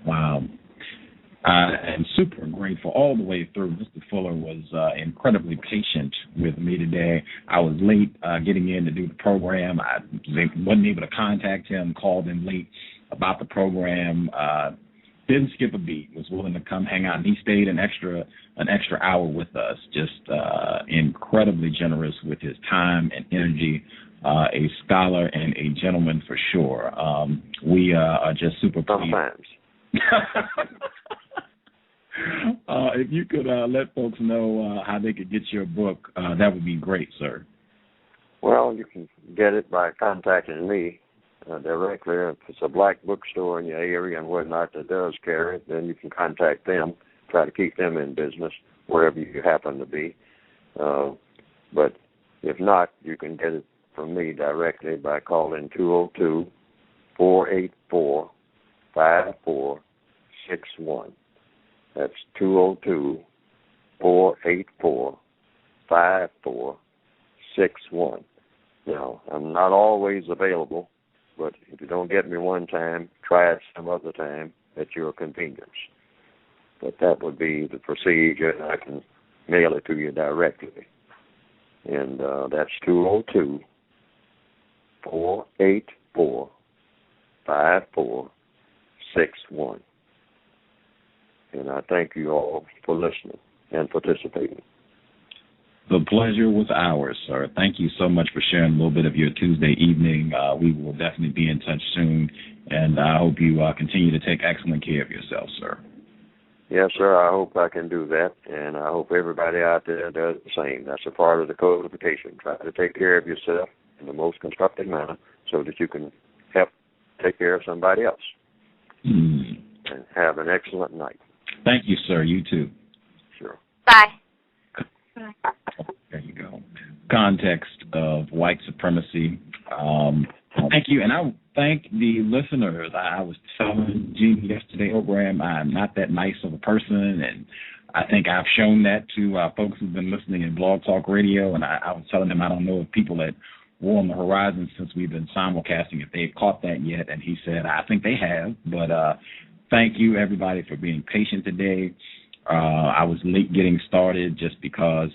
Wow. I'm super grateful all the way through. Mr. Fuller was incredibly patient with me today. I was late getting in to do the program. I wasn't able to contact him, called in late about the program. Didn't skip a beat, was willing to come hang out, and he stayed an extra hour with us. Just incredibly generous with his time and energy. A scholar and a gentleman for sure. We are just super pleased. Sometimes. If you could let folks know how they could get your book, that would be great, sir. Well, you can get it by contacting me directly. If it's a black bookstore in your area and whatnot that does carry it, then you can contact them, try to keep them in business wherever you happen to be. But if not, you can get it from me directly by calling 202-484-5461. That's 202-484-5461. Now, I'm not always available, but if you don't get me one time, try it some other time at your convenience. But that would be the procedure, and I can mail it to you directly. And that's 202-484-5461. And I thank you all for listening and participating. The pleasure was ours, sir. Thank you so much for sharing a little bit of your Tuesday evening. We will definitely be in touch soon, and I hope you continue to take excellent care of yourself, sir. Yes, sir. I hope I can do that, and I hope everybody out there does the same. That's a part of the codification. Try to take care of yourself in the most constructive manner so that you can help take care of somebody else. And have an excellent night. Thank you, sir. You too. Sure. Bye. There you go. Context of white supremacy. Thank you, and I thank the listeners. I was telling Gene yesterday, program, I'm not that nice of a person, and I think I've shown that to folks who've been listening in Blog Talk Radio, and I was telling them I don't know if people at War on the Horizon, since we've been simulcasting, if they had caught that yet, and he said, I think they have, but thank you, everybody, for being patient today. I was late getting started just because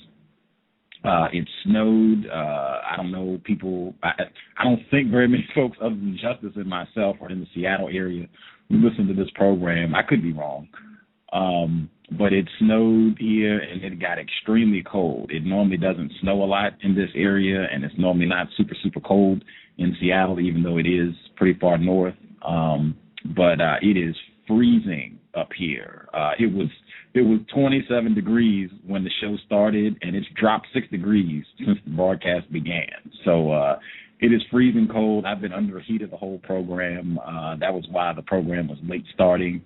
it snowed. I don't know, people, I don't think very many folks other than Justice and myself are in the Seattle area who listen to this program. I could be wrong. But it snowed here, and it got extremely cold. It normally doesn't snow a lot in this area, and it's normally not super, super cold in Seattle, even though it is pretty far north. But it is freezing up here. It was 27 degrees when the show started, and it's dropped 6 degrees since the broadcast began. So it is freezing cold. I've been under heated the whole program. That was why the program was late starting.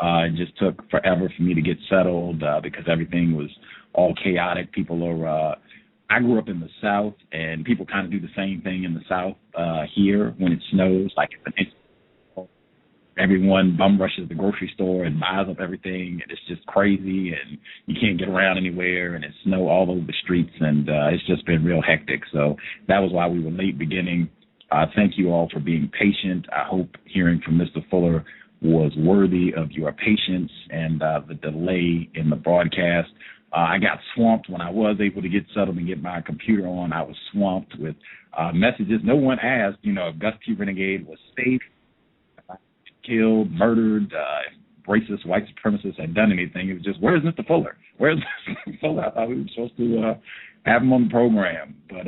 It just took forever for me to get settled because everything was all chaotic. People are I grew up in the South, and people kind of do the same thing in the South here when it snows. Like everyone bum rushes the grocery store and buys up everything, and it's just crazy, and you can't get around anywhere, and it's snow all over the streets, and it's just been real hectic. So that was why we were late beginning. Thank you all for being patient. I hope hearing from Mr. Fuller was worthy of your patience and the delay in the broadcast. I got swamped when I was able to get settled and get my computer on. I was swamped with messages. No one asked, if Gus T. Renegade was safe, killed, murdered, racist, white supremacists had done anything. It was just, where's Mr. Fuller? Where's Mr. Fuller? I thought we were supposed to have him on the program. But,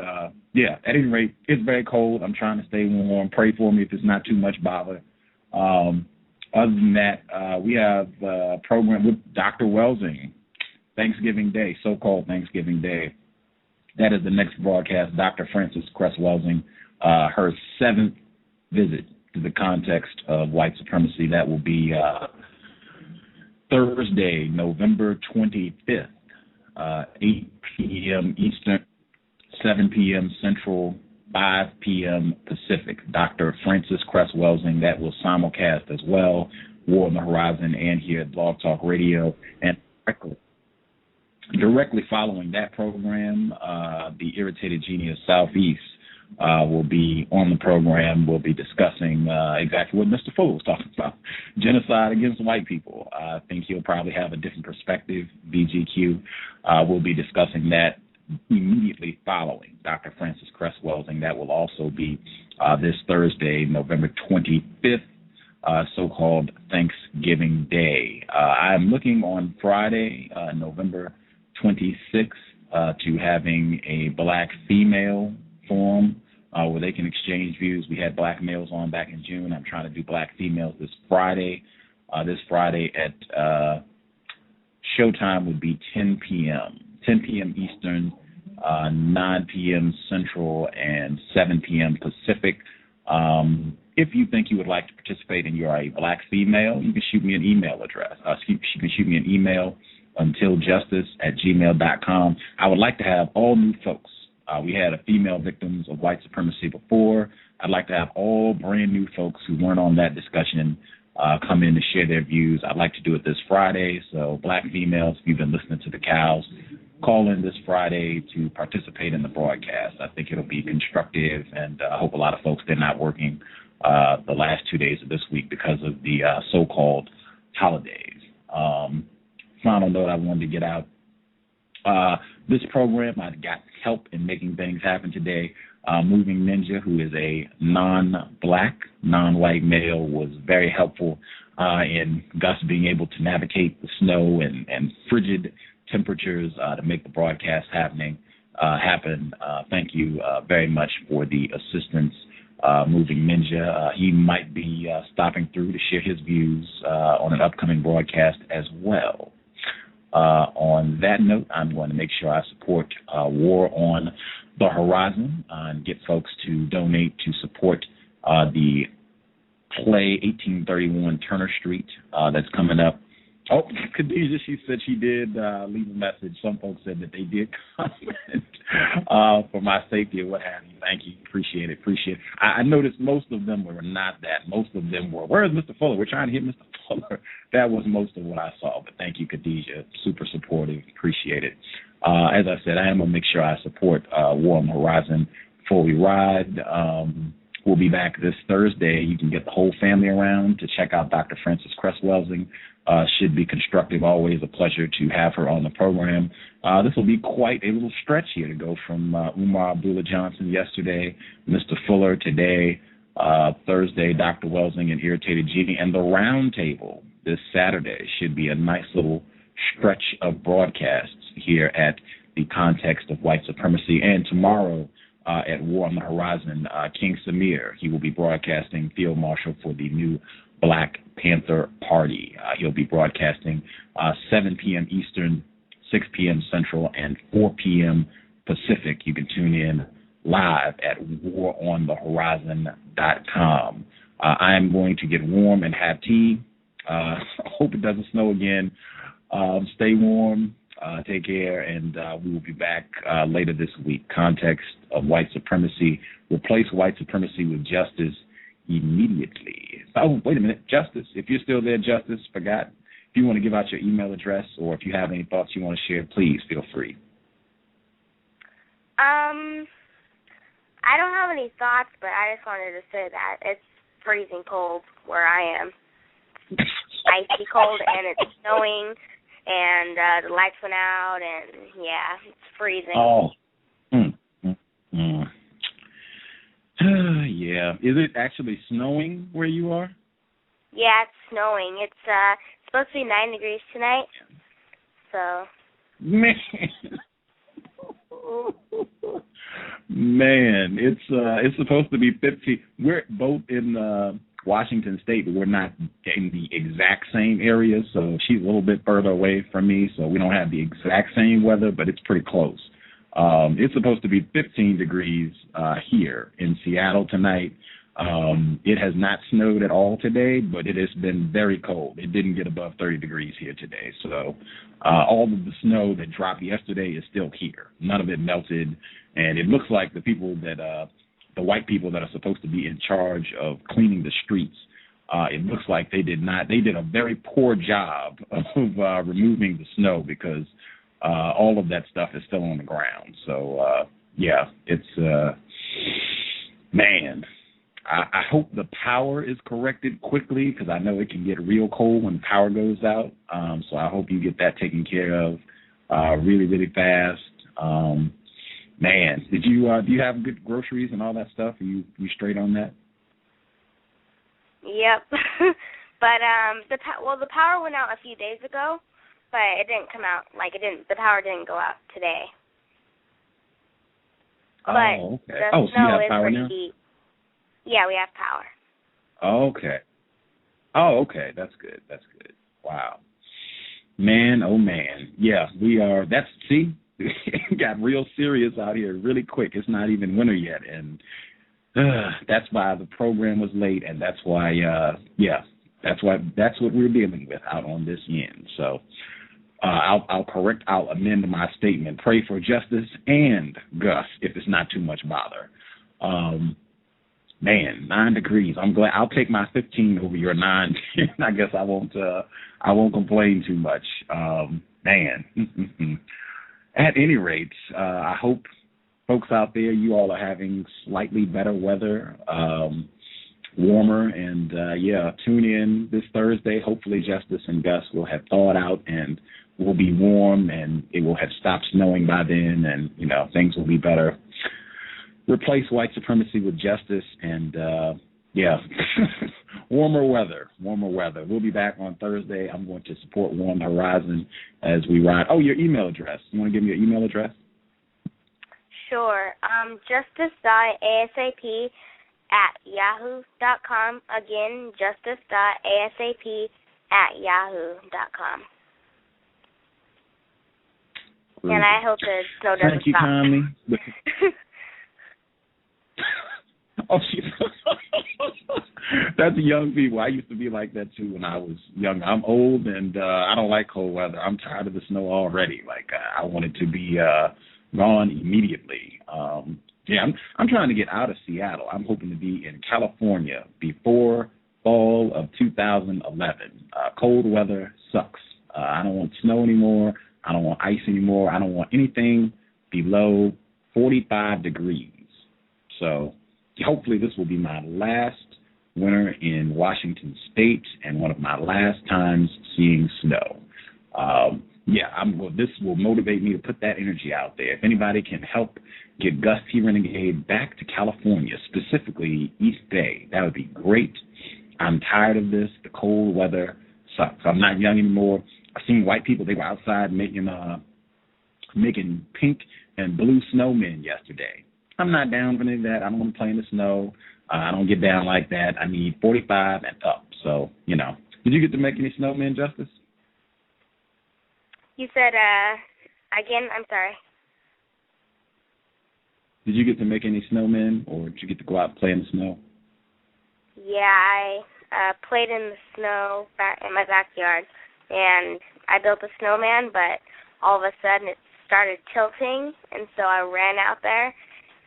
yeah, at any rate, it's very cold. I'm trying to stay warm. Pray for me if it's not too much bother. Other than that, we have a program with Dr. Welsing, Thanksgiving Day, so-called Thanksgiving Day. That is the next broadcast, Dr. Frances Cress Welsing, her 7th visit to the context of white supremacy. That will be Thursday, November 25th. 8 p.m. Eastern, 7 p.m. Central, 5 p.m. Pacific. Dr. Francis Cress-Welsing, that will simulcast as well, War on the Horizon and here at Blog Talk Radio. And directly following that program, the Irritated Genius Southeast will be on the program. We'll be discussing exactly what Mr. Fuller was talking about, genocide against white people. I think he'll probably have a different perspective, BGQ. We'll be discussing that immediately following Dr. Francis Cress-Welsing. That will also be this Thursday, November 25th, so-called Thanksgiving Day. I'm looking on Friday, November 26th, to having a black female forum where they can exchange views. We had black males on back in June. I'm trying to do black females this Friday. This Friday at showtime would be 10 p.m. 10 p.m. Eastern, 9 p.m. Central, and 7 p.m. Pacific. If you think you would like to participate and you're a black female, you can shoot me an email address. You can shoot me an email, untiljustice@gmail.com. I would like to have all new folks. We had female victims of white supremacy before. I'd like to have all brand new folks who weren't on that discussion come in to share their views. I'd like to do it this Friday. So black females, if you've been listening to the cows, call in this Friday to participate in the broadcast. I think it'll be constructive, and I hope a lot of folks, they're not working the last 2 days of this week because of the so-called holidays. Final note I wanted to get out. This program, I got help in making things happen today. Moving Ninja, who is a non-black, non-white male, was very helpful in Gus being able to navigate the snow and frigid temperatures to make the broadcast happen. Thank you very much for the assistance, Moving Ninja. He might be stopping through to share his views on an upcoming broadcast as well. On that note, I'm going to make sure I support War on the Horizon and get folks to donate to support the play 1831 Turner Street that's coming up. Oh, Khadijah, she said she did leave a message. Some folks said that they did comment for my safety or what have you. Thank you. Appreciate it. I noticed most of them were not that. Most of them were, where is Mr. Fuller? We're trying to hit Mr. Fuller. That was most of what I saw. But thank you, Khadijah. Super supportive. Appreciate it. As I said, I am going to make sure I support War on the Horizon before we ride. We'll be back this Thursday. You can get the whole family around to check out Dr. Francis Cress-Welsing. Should be constructive. Always a pleasure to have her on the program. This will be quite a little stretch here to go from Umar Abdullah Johnson yesterday, Mr. Fuller today, Thursday, Dr. Welsing and Irritated Genie, and the round table this Saturday should be a nice little stretch of broadcasts here at the Context of White Supremacy. And tomorrow at War on the Horizon, King Samir, he will be broadcasting Field Marshal for the new Black Panther Party. He'll be broadcasting 7 p.m. Eastern, 6 p.m. Central, and 4 p.m. Pacific. You can tune in live at waronthehorizon.com. I am going to get warm and have tea. Hope it doesn't snow again. Stay warm. Take care, and we will be back later this week. Context of White Supremacy. Replace white supremacy with justice immediately. Oh, wait a minute. Justice. If you're still there, Justice, forgot. If you want to give out your email address or if you have any thoughts you want to share, please feel free. I don't have any thoughts, but I just wanted to say that it's freezing cold where I am. Icy cold, and it's snowing, and the lights went out, and yeah, it's freezing. Oh. Yeah. Is it actually snowing where you are? Yeah, it's snowing. It's supposed to be 9 degrees tonight. So. Man, it's supposed to be 50. We're both in Washington State, but we're not in the exact same area. So she's a little bit further away from me, so we don't have the exact same weather, but it's pretty close. It's supposed to be 15 degrees here in Seattle tonight. It has not snowed at all today, but it has been very cold. It didn't get above 30 degrees here today. So all of the snow that dropped yesterday is still here. None of it melted. And it looks like the people that, the white people that are supposed to be in charge of cleaning the streets, it looks like they did a very poor job of removing the snow because all of that stuff is still on the ground. So, yeah, it's, man, I hope the power is corrected quickly because I know it can get real cold when the power goes out. So I hope you get that taken care of really, really fast. Man, do you have good groceries and all that stuff? Are you straight on that? Yep. But the power went out a few days ago, but it didn't come out the power didn't go out today. Oh, but okay. The so you have power pretty now? deep. Yeah, we have power. Okay. Oh, okay. That's good. That's good. Wow. Man, oh man. Yeah, we are. It got real serious out here really quick. It's not even winter yet, and that's why the program was late, and that's why, that's what we're dealing with out on this end. So I'll amend my statement. Pray for Justice and Gus if it's not too much bother. Man, 9 degrees. I'm glad. I'll take my 15 over your 9. I guess I won't complain too much. Man. At any rate, I hope folks out there, you all are having slightly better weather, warmer, and tune in this Thursday. Hopefully Justice and Gus will have thawed out and will be warm, and it will have stopped snowing by then, and, things will be better. Replace white supremacy with justice, and, warmer weather. We'll be back on Thursday. I'm going to support Warm Horizon as we ride. Oh, your email address. You want to give me your email address? Sure. justice.asap@yahoo.com. Again, justice.asap@yahoo.com. And I hope the snow doesn't Thank you stop. kindly. Oh, that's young people. I used to be like that too when I was young. I'm old and I don't like cold weather. I'm tired of the snow already. I want it to be gone immediately. I'm trying to get out of Seattle. I'm hoping to be in California before fall of 2011. Cold weather sucks. I don't want snow anymore. I don't want ice anymore. I don't want anything below 45 degrees. So hopefully this will be my last winter in Washington State and one of my last times seeing snow. This will motivate me to put that energy out there. If anybody can help get Gus T. Renegade back to California, specifically East Bay, that would be great. I'm tired of this. The cold weather sucks. I'm not young anymore. I've seen white people, they were outside making pink and blue snowmen yesterday. I'm not down for any of that. I don't want to play in the snow. I don't get down like that. I need 45 and up. So, Did you get to make any snowmen, Justice? You said, again, I'm sorry. Did you get to make any snowmen, or did you get to go out and play in the snow? Yeah, I played in the snow in my backyard, and I built a snowman, but all of a sudden it started tilting, and so I ran out there,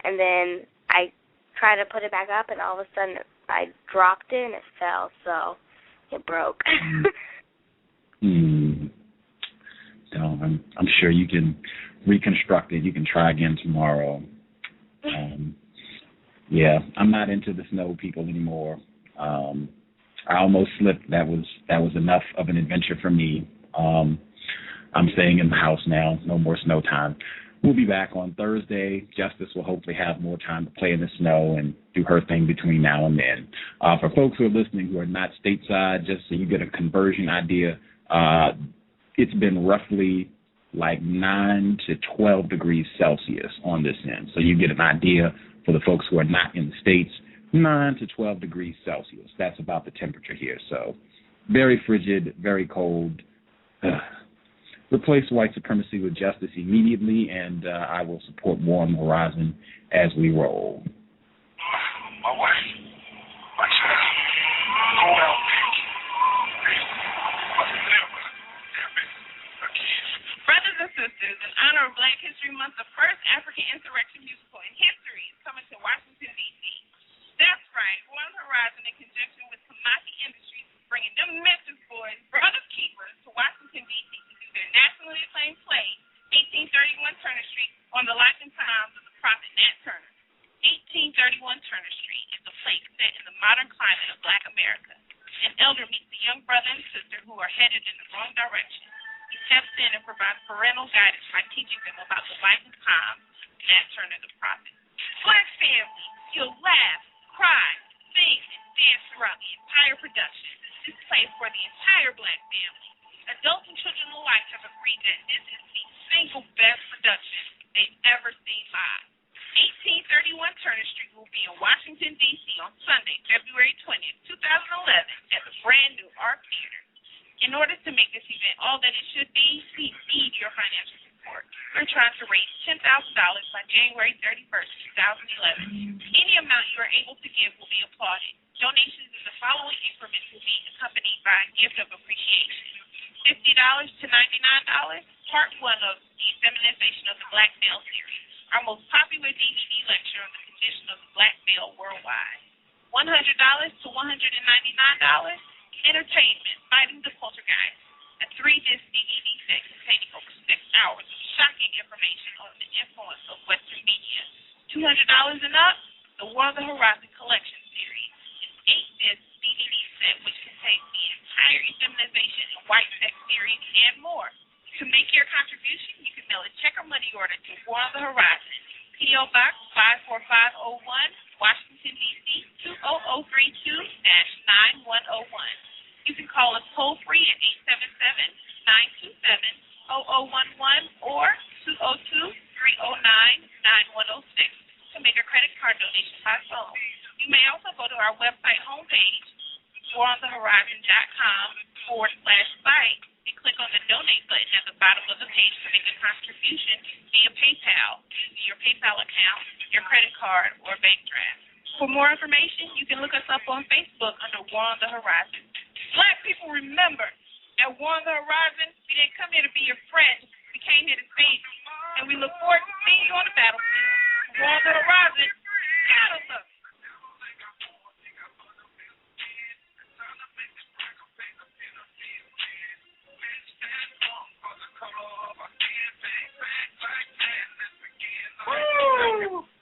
and then I tried to put it back up, and all of a sudden I dropped it, and it fell, so it broke. So I'm sure you can reconstruct it. You can try again tomorrow. I'm not into the snow people anymore. I almost slipped. That was enough of an adventure for me. I'm staying in the house now. No more snow time. We'll be back on Thursday. Justice will hopefully have more time to play in the snow and do her thing between now and then. For folks who are listening who are not stateside, just so you get a conversion idea, it's been roughly like 9 to 12 degrees Celsius on this end. So you get an idea for the folks who are not in the States, 9 to 12 degrees Celsius. That's about the temperature here. So very frigid, very cold. Replace white supremacy with justice immediately, and I will support Warm Horizon as we roll. My wife. Sisters, in honor of Black History Month, the first African insurrection musical in history is coming to Washington, D.C. That's right, One Horizon, in conjunction with Kamaki Industries, is bringing them Memphis boys, Brothers Keepers, to Washington, D.C. to do their nationally acclaimed play, 1831 Turner Street, on the life and times of the prophet Nat Turner. 1831 Turner Street is a place set in the modern climate of Black America. An elder meets a young brother and sister who are headed in the wrong direction. He steps in and provides parental guidance by teaching them about the life and times of Nat Turner the prophet. Black family, you'll laugh, cry, sing, and dance throughout the entire production. This play is for the entire Black family. Adults and children alike have agreed that this is the single best production they've ever seen live. 1831 Turner Street will be in Washington, D.C. on Sunday, February 20th, 2011 at the brand new Arc Theater. In order to make this event all that it should be, we need your financial support. We're trying to raise $10,000 by January 31st, 2011. Any amount you are able to give will be applauded. Donations in the following increments will be accompanied by a gift of appreciation. $50 to $99, part one of the Feminization of the Black Male series, our most popular DVD lecture on the condition of the Black male worldwide. $100 to $199, entertainment, Fighting the Poltergeist, a 3-disc DVD set containing over 6 hours of shocking information on the influence of Western media. $200 and up, the War of the Horizon Collection series, an 8-disc DVD set which contains the entire Effeminization and White Sex series and more. To make your contribution, you can mail a check or money order to War on the Horizon, P.O. Box 54501, Washington, D.C. 20032-9101. You can call us toll-free at 877-927-0011 or 202-309-9106 to make a credit card donation by phone. You may also go to our website homepage, waronthehorizon.com/site, and click on the donate button at the bottom of the page to make a contribution via PayPal, using your PayPal account, your credit card, or bank draft. For more information, you can look us up on Facebook under War on the Horizon. Black people, remember, at War on the Horizon, we didn't come here to be your friend. We came here to save you, and we look forward to seeing you on the battlefield. War on the Horizon, gotta love you.